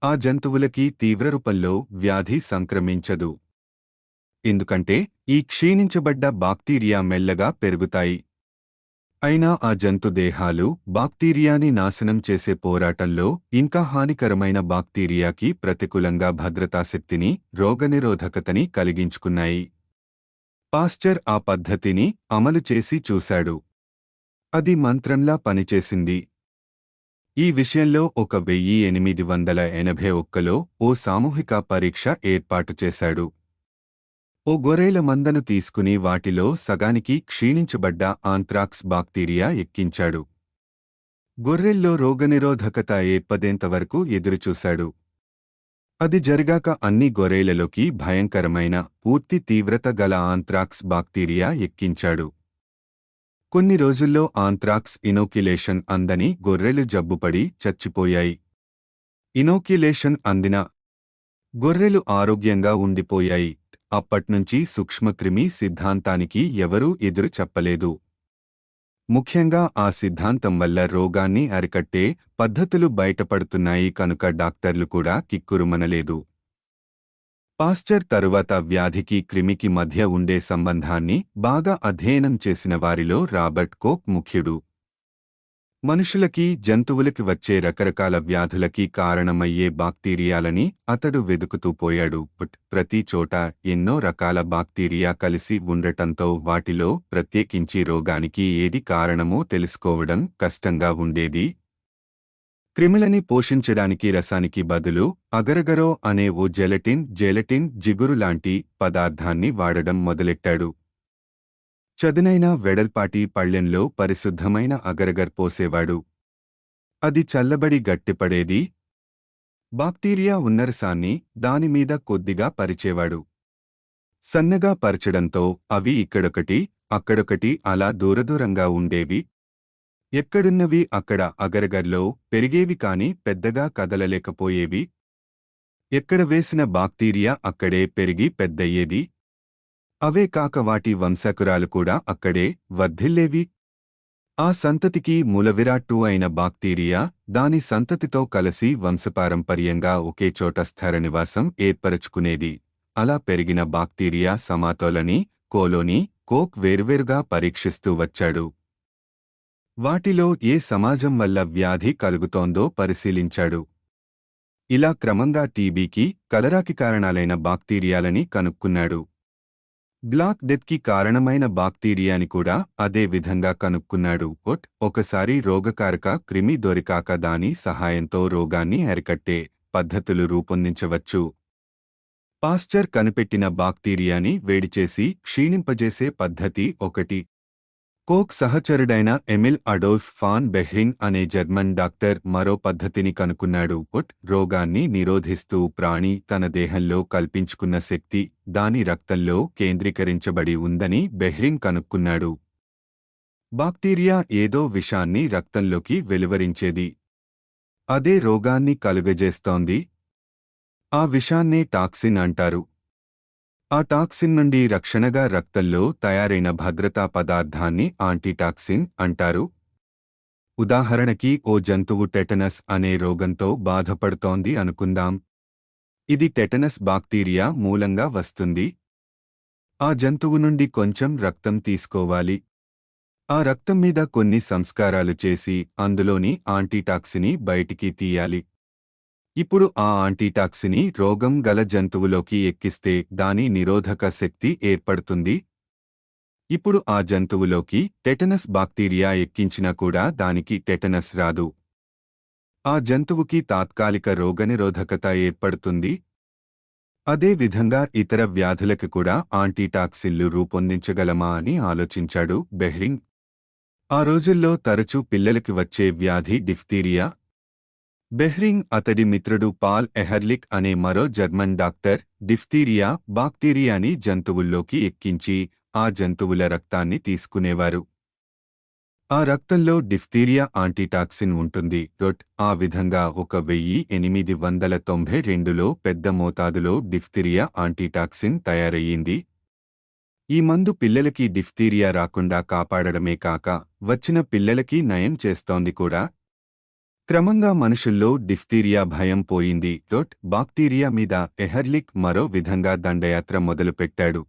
ఆ జంతువులకి తీవ్రరూపంలో వ్యాధి సంక్రమించదు. ఎందుకంటే ఈ క్షీణించబడ్డ బాక్టీరియా మెల్లగా పెరుగుతాయి. అయినా ఆ జంతు దేహాలు బాక్టీరియాని నాశనం చేసే పోరాటంలో ఇంకా హానికరమైన బాక్టీరియాకి ప్రతికూలంగా భద్రతాశక్తిని, రోగనిరోధకతని కలిగించుకున్నాయి. పాస్చర్ ఆ పద్ధతిని అమలు చేసి చూశాడు. అది మంత్రంలా పనిచేసింది. ఈ విషయంలో 1881లో ఓ సామూహిక పరీక్ష ఏర్పాటు చేశాడు. ఓ గొర్రెల మందను తీసుకుని వాటిలో సగానికి క్షీణించబడ్డ ఆంత్రాక్స్ బాక్టీరియా ఎక్కించాడు. గొర్రెల్లో రోగనిరోధకత ఏర్పడేంతవరకు ఎదురుచూశాడు. అది జరిగాక అన్ని గొర్రెలలోకి భయంకరమైన, పూర్తి తీవ్రత గల ఆంత్రాక్స్ బాక్టీరియా ఎక్కించాడు. కొన్ని రోజుల్లో ఆంత్రాక్స్ ఇనోక్యులేషన్ అందని గొర్రెలు జబ్బుపడి చచ్చిపోయాయి. ఇనోక్యులేషన్ అందిన గొర్రెలు ఆరోగ్యంగా ఉండిపోయాయి. అప్పట్నుంచి సూక్ష్మక్రిమి సిద్ధాంతానికి ఎవరూ ఎదురు చెప్పలేదు. ముఖ్యంగా ఆ సిద్ధాంతం వల్ల రోగాన్ని అరికట్టే పద్ధతులు బయటపడుతున్నాయి కనుక డాక్టర్లు కూడా కిక్కురుమనలేదు. పాస్చర్ తరువాత వ్యాధికి క్రిమికి మధ్య ఉండే సంబంధాన్ని బాగా అధ్యయనం చేసిన వారిలో రాబర్ట్ కోక్ ముఖ్యుడు. మనుషులకి, జంతువులకి వచ్చే రకరకాల వ్యాధులకి కారణమయ్యే బాక్టీరియాలని అతడు వెదుకుతూ పోయాడు. ప్రతి చోట ఎన్నో రకాల బాక్టీరియా కలిసి ఉండటంతో వాటిలో ప్రత్యేకించి రోగానికి ఏది కారణమో తెలుసుకోవడం కష్టంగా ఉండేది. క్రిములని పోషించడానికి రసానికి బదులు అగరగరో అనే ఓ జెలటిన్ జిగురు లాంటి పదార్థాన్ని వాడడం మొదలెట్టాడు. చదునైన వెడల్పాటి పళ్ళెంలో పరిశుద్ధమైన అగరగర్ పోసేవాడు. అది చల్లబడి గట్టిపడేది. బాక్టీరియా ఉన్న రసాన్ని దానిమీద కొద్దిగా పరిచేవాడు. సన్నగా పరచడంతో అవి ఇక్కడొకటి, అక్కడొకటి అలా దూరదూరంగా ఉండేవి. ఎక్కడున్నవి అక్కడ అగరగర్లో పెరిగేవి కాని పెద్దగా కదలలేకపోయేవి. ఎక్కడ వేసిన బాక్టీరియా అక్కడే పెరిగి పెద్దయ్యేది. అవే కాక వాటి వంశకురాలు కూడా అక్కడే వర్ధిల్లేవి. ఆ సంతతికి మూలవిరాట్టు అయిన బాక్టీరియా దాని సంతతితో కలసి వంశపారంపర్యంగా ఒకేచోట స్థిర నివాసం ఏర్పరచుకునేది. అలా పెరిగిన బాక్టీరియా సమాతోలని, కోలోని, కోక్ వేర్వేరుగా పరీక్షిస్తూ వచ్చాడు. వాటిలో ఏ సమాజం వల్ల వ్యాధి కలుగుతోందో పరిశీలించాడు. ఇలా క్రమంగా టీబీకి, కలరాకి కారణాలైన బాక్టీరియాలని కనుక్కున్నాడు. బ్లాక్ డెత్కి కారణమైన బాక్టీరియాని కూడా అదే విధంగా కనుక్కున్నాడు. ఒకసారి రోగకారక క్రిమి దొరికాక దాని సహాయంతో రోగాన్ని అరికట్టే పద్ధతులు రూపొందించవచ్చు. పాస్చర్ కనిపెట్టిన బాక్టీరియాని వేడిచేసి క్షీణింపజేసే పద్ధతి ఒకటి. కోక్ సహచరుడైన ఎమిల్ అడోల్ఫ్ ఫాన్ బెహ్రింగ్ అనే జర్మన్ డాక్టర్ మరో పద్ధతిని కనుక్కున్నాడు. రోగాన్ని నిరోధిస్తూ ప్రాణి తన దేహంలో కల్పించుకున్న శక్తి దాని రక్తంలో కేంద్రీకరించబడి ఉందని బెహ్రింగ్ కనుక్కున్నాడు. బాక్టీరియా ఏదో విషాన్ని రక్తంలోకి వెలువరించేది. అదే రోగాన్ని కలుగజేస్తోంది. ఆ విషాన్నే టాక్సిన్ అంటారు. ఆ టాక్సిన్ నుండి రక్షణగా రక్తంలో తయారైన భద్రతా పదార్థాన్ని యాంటీటాక్సిన్ అంటారు. ఉదాహరణకి ఓ జంతువు టెటనస్ అనే రోగంతో బాధపడుతోంది అనుకుందాం. ఇది టెటనస్ బాక్టీరియా మూలంగా వస్తుంది. ఆ జంతువు నుండి కొంచెం రక్తం తీసుకోవాలి. ఆ రక్తం మీద కొన్ని సంస్కారాలు చేసి అందులోని యాంటీటాక్సిని బయటికి తీయాలి. ఇప్పుడు ఆ యాంటీటాక్సిని రోగం గల జంతువులోకి ఎక్కిస్తే దాని నిరోధక శక్తి ఏర్పడుతుంది. ఇప్పుడు ఆ జంతువులోకి టెటనస్ బాక్టీరియా ఎక్కించినా కూడా దానికి టెటనస్ రాదు. ఆ జంతువుకి తాత్కాలిక రోగనిరోధకత ఏర్పడుతుంది. అదే విధంగా ఇతర వ్యాధులకి కూడా యాంటీటాక్సిన్లు రూపొందించగలమా అని ఆలోచించాడు బెహ్రింగ్. ఆ రోజుల్లో తరచూ పిల్లలకి వచ్చే వ్యాధి డిఫ్తీరియా. బెహ్రింగ్, అతడి మిత్రుడు పాల్ ఎహర్లిక్ అనే మరో జర్మన్ డాక్టర్ డిఫ్తీరియా బాక్టీరియాని జంతువుల్లోకి ఎక్కించి ఆ జంతువుల రక్తాన్ని తీసుకునేవారు. ఆ రక్తంలో డిఫ్తీరియా యాంటీటాక్సిన్ ఉంటుంది. ఆ విధంగా 1892లో పెద్ద మోతాదులో డిఫ్తీరియా యాంటీటాక్సిన్ తయారయ్యింది. ఈ మందు పిల్లలకి డిఫ్తీరియా రాకుండా కాపాడడమే కాక వచ్చిన పిల్లలకి నయం చేస్తోంది కూడా. క్రమంగా మనుషుల్లో డిఫ్తీరియా భయం పోయింది. బాక్టీరియా మీద ఎహర్లిక్ మరో విధంగా దండయాత్ర మొదలుపెట్టాడు.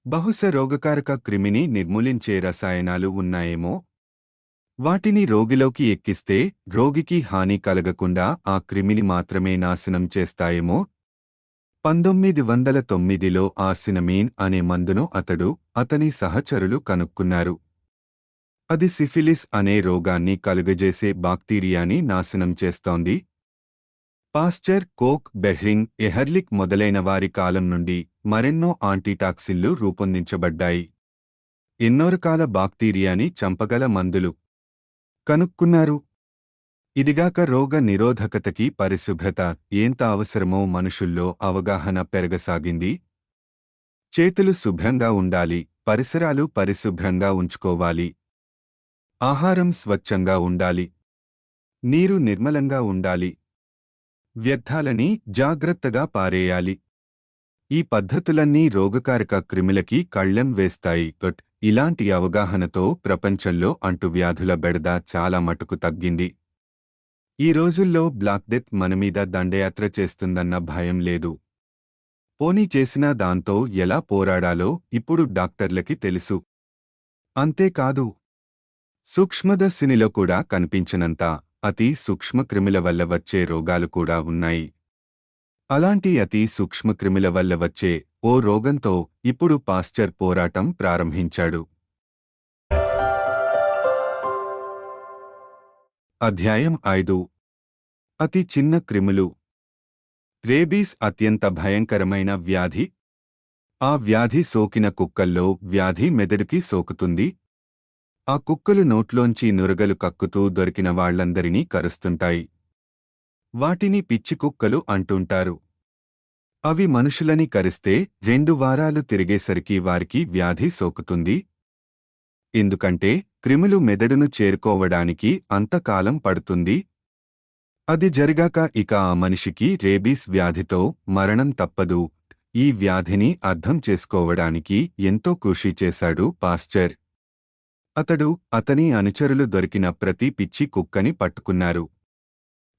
బహుశా రోగకారక క్రిమిని నిర్మూలించే రసాయనాలు ఉన్నాయేమో. వాటిని రోగిలోకి ఎక్కిస్తే రోగికి హాని కలగకుండా ఆ క్రిమిని మాత్రమే నాశనం చేస్తాయేమో. 1909లో ఆర్సినమీన్ అనే మందును అతని సహచరులు కనుక్కున్నారు. అది సిఫిలిస్ అనే రోగాన్ని కలుగజేసే బాక్టీరియాని నాశనం చేస్తోంది. పాస్చర్, కోక్, బెహ్రింగ్, ఎహర్లిక్ మొదలైన వారి కాలం నుండి మరెన్నో యాంటీటాక్సిన్లు రూపొందించబడ్డాయి. ఎన్నో రకాల బాక్టీరియాని చంపగల మందులు కనుక్కున్నారు. ఇదిగాక రోగ నిరోధకతకి పరిశుభ్రత ఎంత అవసరమో మనుషుల్లో అవగాహన పెరగసాగింది. చేతులు శుభ్రంగా ఉండాలి, పరిసరాలు పరిశుభ్రంగా ఉంచుకోవాలి, ఆహారం స్వచ్ఛంగా ఉండాలి, నీరు నిర్మలంగా ఉండాలి, వ్యర్థాలని జాగ్రత్తగా పారేయాలి. ఈ పద్ధతులన్నీ రోగకారక క్రిములకి కళ్ళెం వేస్తాయి. ఇలాంటి అవగాహనతో ప్రపంచంలో అంటువ్యాధుల బెడద చాలా మటుకు తగ్గింది. ఈ రోజుల్లో బ్లాక్ డెత్ మనమీద దండయాత్ర చేస్తుందన్న భయం లేదు. పోనీ చేసినా దాంతో ఎలా పోరాడాలో ఇప్పుడు డాక్టర్లకి తెలుసు. అంతేకాదు, సూక్ష్మదర్శినిలో కూడా కనిపించనంత అతి సూక్ష్మక్రిముల వల్ల వచ్చే రోగాలు కూడా ఉన్నాయి. అలాంటి అతి సూక్ష్మక్రిముల వల్ల వచ్చే ఓ రోగంతో ఇప్పుడు పాస్చర్ పోరాటం ప్రారంభించాడు. అధ్యాయం 5. అతి చిన్న క్రిములు. రేబీస్ అత్యంత భయంకరమైన వ్యాధి. ఆ వ్యాధి సోకిన కుక్కల్లో వ్యాధి మెదడుకి సోకుతుంది. ఆ కుక్కలు నోట్లోంచి నురగలు కక్కుతూ దొరికిన వాళ్లందరినీ కరుస్తుంటాయి. వాటిని పిచ్చి కుక్కలు అంటుంటారు. అవి మనుషులని కరిస్తే 2 వారాలు తిరిగేసరికి వారికి వ్యాధి సోకుతుంది. ఎందుకంటే క్రిములు మెదడును చేరుకోవడానికి అంతకాలం పడుతుంది. అది జరిగాక ఇక ఆ మనిషికి రేబీస్ వ్యాధితో మరణం తప్పదు. ఈ వ్యాధిని అర్థం చేసుకోవడానికి ఎంతో కృషి చేశాడు పాస్చర్. అతని అనుచరులు దొరికిన ప్రతి పిచ్చి కుక్కని పట్టుకున్నారు.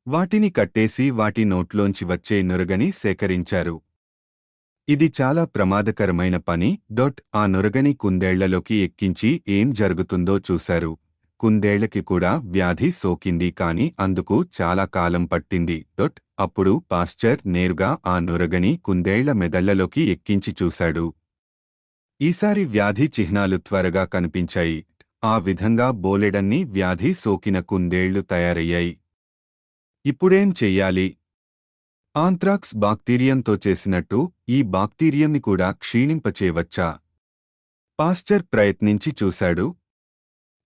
వాటిని కట్టేసి వాటి నోట్లోంచి వచ్చే నురగని సేకరించారు. ఇది చాలా ప్రమాదకరమైన పని. ఆ నురగని కుందేళ్లలోకి ఎక్కించి ఏం జరుగుతుందో చూశారు. కుందేళ్లకి కూడా వ్యాధి సోకింది, కాని అందుకు చాలా కాలం పట్టింది. అప్పుడు పాస్చర్ నేరుగా ఆ నురగని కుందేళ్ల మెదళ్లలోకి ఎక్కించి చూశాడు. ఈసారి వ్యాధి చిహ్నాలు త్వరగా కనిపించాయి. ఆ విధంగా బోలెడన్ని వ్యాధి సోకిన కుందేళ్లు తయారయ్యాయి. ఇప్పుడేం చెయ్యాలి? ఆంత్రాక్స్ బాక్టీరియంతో చేసినట్టు ఈ బాక్టీరియంని కూడా క్షీణింపచేయవచ్చా? పాస్చర్ ప్రయత్నించి చూశాడు.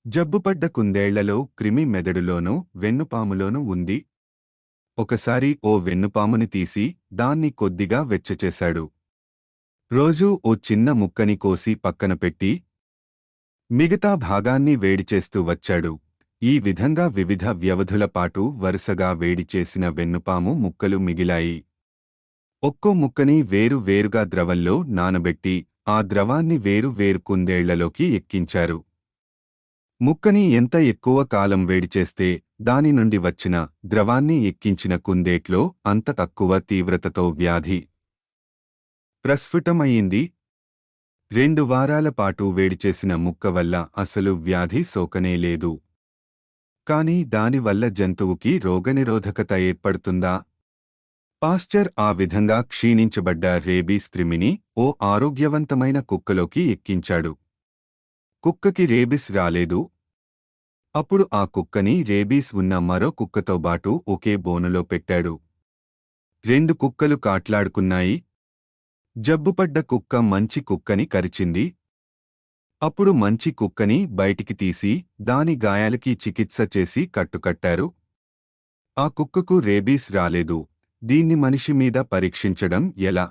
జబ్బుపడ్డ కుందేళ్లలో క్రిమి మెదడులోనూ వెన్నుపాములోనూ ఉంది. ఒకసారి ఓ వెన్నుపాముని తీసి దాన్ని కొద్దిగా వెచ్చచేశాడు. రోజూ ఓ చిన్న ముక్కని కోసి పక్కన పెట్టి మిగతా భాగాన్ని వేడిచేస్తూ వచ్చాడు. ఈ విధంగా వివిధ వ్యవధుల పాటు వరుసగా వేడిచేసిన వెన్నుపాము ముక్కలు మిగిలాయి. ఒక్కో ముక్కని వేరు వేరుగా ద్రవంలో నానబెట్టి ఆ ద్రవాన్ని వేరు వేరు కుందేళ్లలోకి ఎక్కించారు. ముక్కని ఎంత ఎక్కువ కాలం వేడిచేస్తే దాని నుండి వచ్చిన ద్రవాన్ని ఎక్కించిన కుందేట్లో అంత తక్కువ తీవ్రతతో వ్యాధి ప్రస్ఫుటమయ్యింది. 2 వారాల పాటు వేడిచేసిన ముక్క వల్ల అసలు వ్యాధి సోకనే లేదు. కాని దానివల్ల జంతువుకి రోగనిరోధకత ఏర్పడుతుందా? పాస్చర్ ఆ విధంగా క్షీణించబడ్డ రేబీస్ క్రిమిని ఓ ఆరోగ్యవంతమైన కుక్కలోకి ఎక్కించాడు. కుక్కకి రేబీస్ రాలేదు. అప్పుడు ఆ కుక్కని రేబీస్ ఉన్న మరో కుక్కతోబాటు ఒకే బోనులో పెట్టాడు. 2 కుక్కలు కాట్లాడుకున్నాయి. జబ్బుపడ్డ కుక్క మంచి కుక్కని కరిచింది. అప్పుడు మంచి కుక్కని బయటికి తీసి దాని గాయాలకి చికిత్స చేసి కట్టుకట్టారు. ఆ కుక్కకు రేబీస్ రాలేదు. దీన్ని మనిషి మీద పరీక్షించడం ఎలా?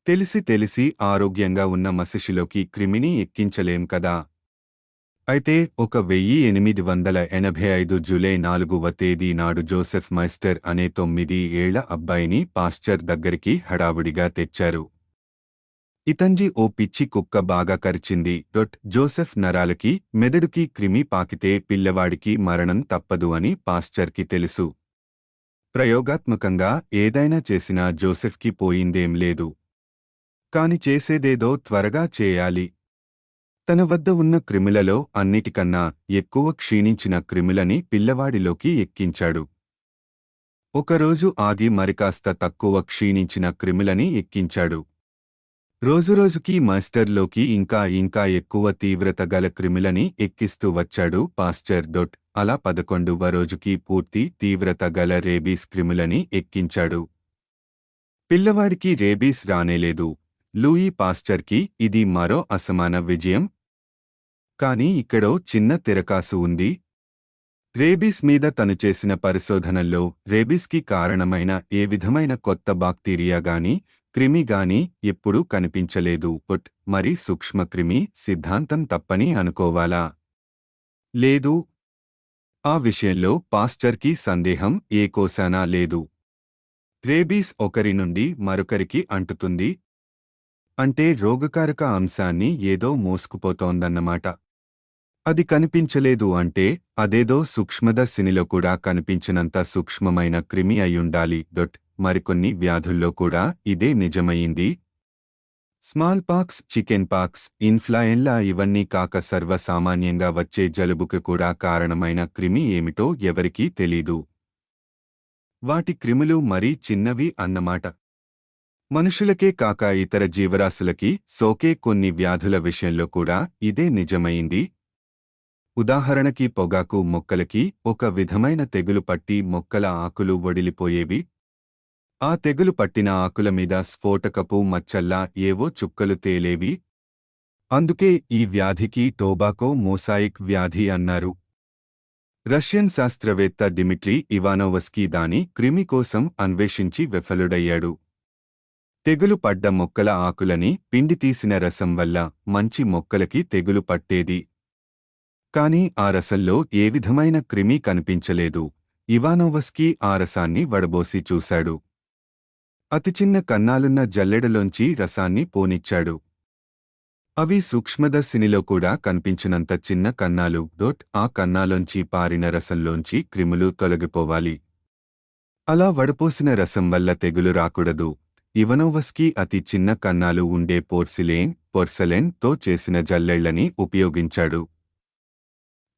తెలిసి ఆరోగ్యంగా ఉన్న మనిషిలోకి క్రిమిని ఎక్కించలేం కదా. అయితే 1885 జూలై 4వ తేదీ నాడు జోసెఫ్ మైస్టర్ అనే 9 ఏళ్ల అబ్బాయిని పాస్చర్ దగ్గరికి హడావుడిగా తెచ్చారు. ఇతంజి ఓ పిచ్చి కుక్క బాగా కరిచింది. జోసెఫ్ నరాలకి మెదడుకి క్రిమి పాకితే పిల్లవాడికి మరణం తప్పదు అని పాస్చర్కి తెలుసు. ప్రయోగాత్మకంగా ఏదైనా చేసినా జోసెఫ్కి పోయిందేం లేదు. కాని చేసేదేదో త్వరగా చేయాలి. తన వద్ద ఉన్న క్రిములలో అన్నిటికన్నా ఎక్కువ క్షీణించిన క్రిములని పిల్లవాడిలోకి ఎక్కించాడు. ఒకరోజు ఆగి మరికాస్త తక్కువ క్షీణించిన క్రిములని ఎక్కించాడు. రోజురోజుకీ మాస్టర్లోకి ఇంకా ఎక్కువ తీవ్రత గల క్రిములని ఎక్కిస్తూ వచ్చాడు పాస్చర్. అలా 11వ రోజుకి పూర్తి తీవ్రత గల రేబీస్ క్రిములని ఎక్కించాడు. పిల్లవాడికి రేబీస్ రానేలేదు. లూయి పాస్చర్కి ఇది మరో అసమాన విజయం. కాని ఇక్కడో చిన్న తిరకాసు ఉంది. రేబీస్ మీద తను చేసిన పరిశోధనల్లో రేబీస్కి కారణమైన ఏ విధమైన కొత్త బాక్టీరియా గాని క్రిమి గాని ఎప్పుడూ కనిపించలేదు. మరి సూక్ష్మక్రిమి సిద్ధాంతం తప్పని అనుకోవాలా? లేదు. ఆ విషయంలో పాస్చర్కి సందేహం ఏ కోశానా లేదు. రేబీస్ ఒకరి నుండి మరొకరికి అంటుతుంది. అంటే రోగకారక అంశాన్ని ఏదో మోసుకుపోతోందన్నమాట. అది కనిపించలేదు అంటే అదేదో సూక్ష్మదర్శినిలో కూడా కనిపించినంత సూక్ష్మమైన క్రిమి అయ్యుండాలి. మరికొన్ని వ్యాధుల్లో కూడా ఇదే నిజమయ్యింది. Smallpox, chickenpox, influenza ఇవన్నీ కాక సర్వసామాన్యంగా వచ్చే జలుబుకు కూడా కారణమైన క్రిమి ఏమిటో ఎవరికీ తెలీదు. వాటి క్రిములు మరీ చిన్నవి అన్నమాట. మనుషులకే కాక ఇతర జీవరాశులకి సోకే కొన్ని వ్యాధుల విషయంలో కూడా ఇదే నిజమయింది. ఉదాహరణకి పొగాకు మొక్కలకి ఒక విధమైన తెగులు పట్టి మొక్కల ఆకులు వడిలిపోయేవి. ఆ తెగులు పట్టిన ఆకుల మీద స్ఫోటకపు మచ్చల్లా ఏవో చుక్కలు తేలేవి. అందుకే ఈ వ్యాధికి టోబాకో మోసాయిక్ వ్యాధి అన్నారు. రష్యన్ శాస్త్రవేత్త డిమిట్రీ ఇవానోవ్స్కీ దాని క్రిమి కోసం అన్వేషించి విఫలుడయ్యాడు. తెగులు పడ్డ మొక్కల ఆకులని పిండితీసిన రసం వల్ల మంచి మొక్కలకి తెగులు పట్టేది. కాని ఆ రసంలో ఏ విధమైన క్రిమి కనిపించలేదు. ఇవానోవ్స్కీ ఆ రసాన్ని వడబోసి చూశాడు. అతి చిన్న కన్నాలున్న జల్లెడలోంచి రసాన్ని పోనిచ్చాడు. అవి సూక్ష్మదర్శినిలో కూడా కనిపించినంత చిన్న కన్నాలు. ఆ కన్నాలోంచి పారిన రసంలోంచి క్రిములు తొలగిపోవాలి. అలా వడపోసిన రసం వల్ల తెగులు రాకూడదు. ఇవానోవ్స్కీ అతి చిన్న కన్నాలు ఉండే పోర్సెలెన్ తో చేసిన జల్లెళ్లని ఉపయోగించాడు.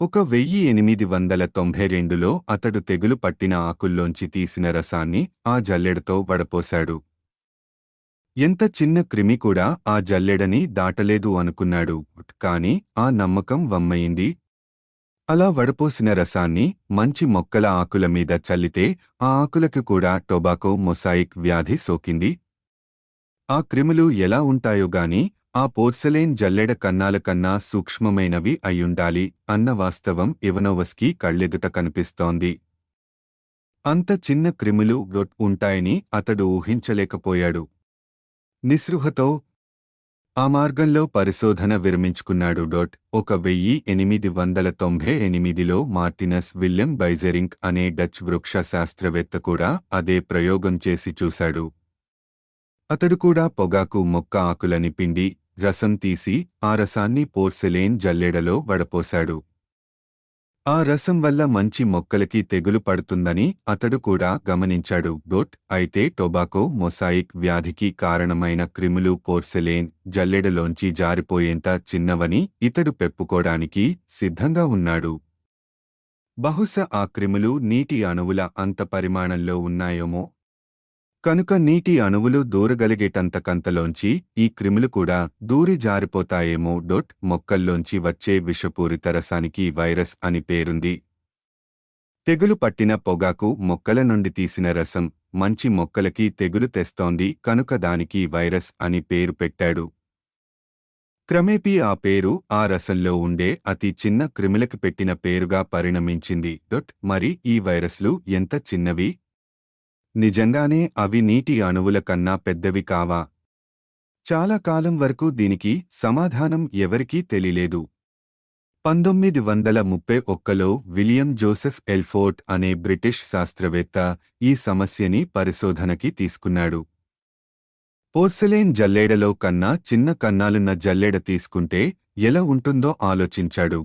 1892లో అతడు తెగులు పట్టిన ఆకుల్లోంచి తీసిన రసాన్ని ఆ జల్లెడతో వడపోశాడు. ఎంత చిన్న క్రిమి కూడా ఆ జల్లెడని దాటలేదు అనుకున్నాడు. కాని ఆ నమ్మకం వమ్మయింది. అలా వడపోసిన రసాన్ని మంచి మొక్కల ఆకుల మీద చల్లితే ఆ ఆకులకు కూడా టొబాకో మొసాయిక్ వ్యాధి సోకింది. ఆ క్రిములు ఎలా ఉంటాయో గాని ఆ పోర్సెలైన్ జల్లెడ కన్నాల కన్నా సూక్ష్మమైనవి అయ్యుండాలి అన్న వాస్తవం ఇవానోవ్స్కీ కళ్ళెదుట కనిపిస్తోంది. అంత చిన్న క్రిములు ఉంటాయని అతడు ఊహించలేకపోయాడు. నిస్పృహతో ఆ మార్గంలో పరిశోధన విరమించుకున్నాడు. 1898లో మార్టినస్ విల్లెం బైజెరింక్ అనే డచ్ వృక్ష శాస్త్రవేత్త కూడా అదే ప్రయోగం చేసి చూశాడు. అతడు కూడా పొగాకు మొక్క ఆకులని పిండి రసం తీసి ఆ రసాన్ని పోర్సెలైన్ జల్లెడలో వడపోశాడు. ఆ రసం వల్ల మంచి మొక్కలకి తెగులు పడుతుందని అతడు కూడా గమనించాడు. అయితే టొబాకో మొసాయిక్ వ్యాధికి కారణమైన క్రిములు పోర్సెలైన్ జల్లెడలోంచి జారిపోయేంత చిన్నవని ఇతడు పెప్పుకోడానికి సిద్ధంగా ఉన్నాడు. బహుశా ఆ క్రిములు నీటి అణువుల అంత పరిమాణంలో ఉన్నాయేమో. కనుక నీటి అణువులు దూరగలిగేటంతకంతలోంచి ఈ క్రిములు కూడా దూరి జారిపోతాయేమో. మొక్కల్లోంచి వచ్చే విషపూరిత రసానికి వైరస్ అని పేరుంది. తెగులు పట్టిన పొగాకు మొక్కల నుండి తీసిన రసం మంచి మొక్కలకి తెగులు తెస్తోంది కనుక దానికి వైరస్ అని పేరు పెట్టాడు. క్రమేపీ ఆ పేరు ఆ రసంలో ఉండే అతి చిన్న క్రిములకి పెట్టిన పేరుగా పరిణమించింది. మరి ఈ వైరస్లు ఎంత చిన్నవి? నిజంగానే అవి నీటి అణువుల కన్నా పెద్దవి కావా? చాలా కాలం వరకు దీనికి సమాధానం ఎవరికీ తెలియలేదు. 1931లో విలియం జోసెఫ్ ఎల్ఫోర్ట్ అనే బ్రిటిష్ శాస్త్రవేత్త ఈ సమస్యని పరిశోధనకి తీసుకున్నాడు. పోర్సెలైన్ జల్లేడలో కన్నా చిన్న కన్నాలున్న జల్లెడ తీసుకుంటే ఎలా ఉంటుందో ఆలోచించాడు.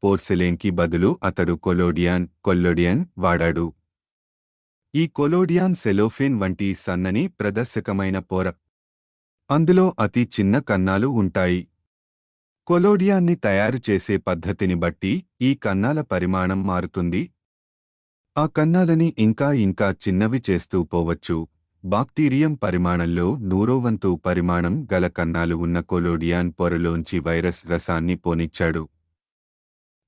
పోర్సెలైన్కి బదులు అతడు కొల్లోడియాన్ వాడాడు. ఈ కొలోడియాన్ సెలోఫేన్ వంటి సన్నని ప్రదర్శకమైన పొర. అందులో అతి చిన్న కన్నాలు ఉంటాయి. కొలోడియాన్ని తయారు చేసే పద్ధతిని బట్టి ఈ కన్నాల పరిమాణం మారుతుంది. ఆ కన్నాలని ఇంకా చిన్నవి చేస్తూ పోవచ్చు. బాక్టీరియం పరిమాణంలో 100వ వంతు పరిమాణం గల కన్నాలు ఉన్న కొలోడియాన్ పొరలోంచి వైరస్ రసాన్ని పోనిచ్చాడు.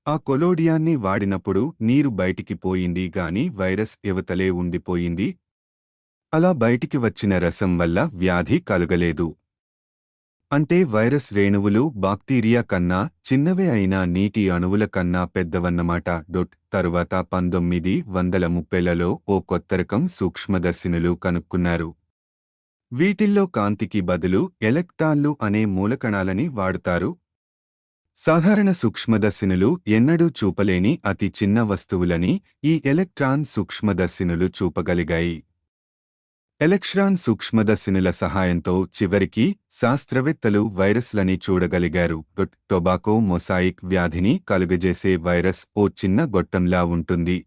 ఆ కొలోడియాన్ని వాడినప్పుడు నీరు బయటికి పోయింది గాని వైరస్ ఇవతలే ఉండిపోయింది. అలా బయటికి వచ్చిన రసం వల్ల వ్యాధి కలుగలేదు. అంటే వైరస్ రేణువులు బాక్టీరియా కన్నా చిన్నవే అయినా నీటి అణువుల కన్నా పెద్దవన్నమాట. తరువాత 1930లలో ఓ కొత్త రకం సూక్ష్మదర్శినులు కనుక్కున్నారు. వీటిల్లో కాంతికి బదులు ఎలక్ట్రాన్లు అనే మూలకణాలని వాడుతారు. సాధారణ సూక్ష్మదర్శినులు ఎన్నడూ చూపలేని అతి చిన్న వస్తువులని ఈ ఎలక్ట్రాన్ సూక్ష్మదర్శినులు చూపగలిగాయి. ఎలక్ట్రాన్ సూక్ష్మదర్శినుల సహాయంతో చివరికి శాస్త్రవేత్తలు వైరస్లని చూడగలిగారు. టొబాకో మొసాయిక్ వ్యాధిని కలుగజేసే వైరస్ ఓ చిన్న గొట్టంలా ఉంటుంది.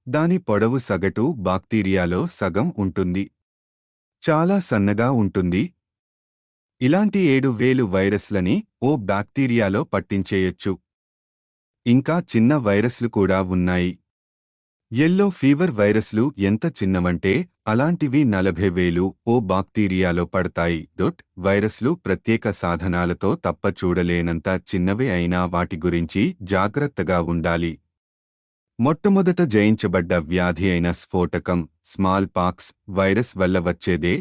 దాని పొడవు సగటు బాక్టీరియాలో సగం ఉంటుంది. చాలా సన్నగా ఉంటుంది. ఇలాంటి 7,000 వైరస్లని ఓ బాక్టీరియాలో పట్టించేయొచ్చు. ఇంకా చిన్న వైరస్లు కూడా ఉన్నాయి. యెల్లో ఫీవర్ వైరస్లు ఎంత చిన్నవంటే అలాంటివి 40,000 ఓ బాక్టీరియాలో పడతాయి. వైరస్లు ప్రత్యేక సాధనాలతో తప్ప చూడలేనంత చిన్నవే అయినా వాటి గురించి జాగ్రత్తగా ఉండాలి. మొట్టమొదట జయించబడ్డ వ్యాధి అయిన స్ఫోటకం స్మాల్ పాక్స్ వైరస్ వల్ల వచ్చేదే.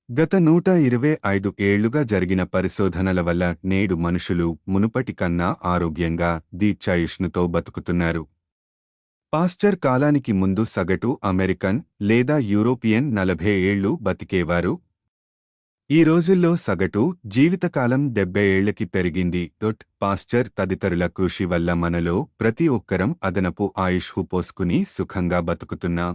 గత 125 ఏళ్లుగా జరిగిన పరిశోధనల వల్ల నేడు మనుషులు మునుపటి కన్నా ఆరోగ్యంగా దీర్ఘాయుష్నుతో బతుకుతున్నారు. పాస్చర్ కాలానికి ముందు సగటు అమెరికన్ లేదా యూరోపియన్ 40 ఏళ్లు బతికేవారు. ఈ రోజుల్లో సగటు జీవితకాలం 70 ఏళ్లకి పెరిగింది. పాస్చర్ తదితరుల కృషి వల్ల మనలో ప్రతి ఒక్కరం అదనపు ఆయుష్ను పోసుకుని సుఖంగా బతుకుతున్నాం.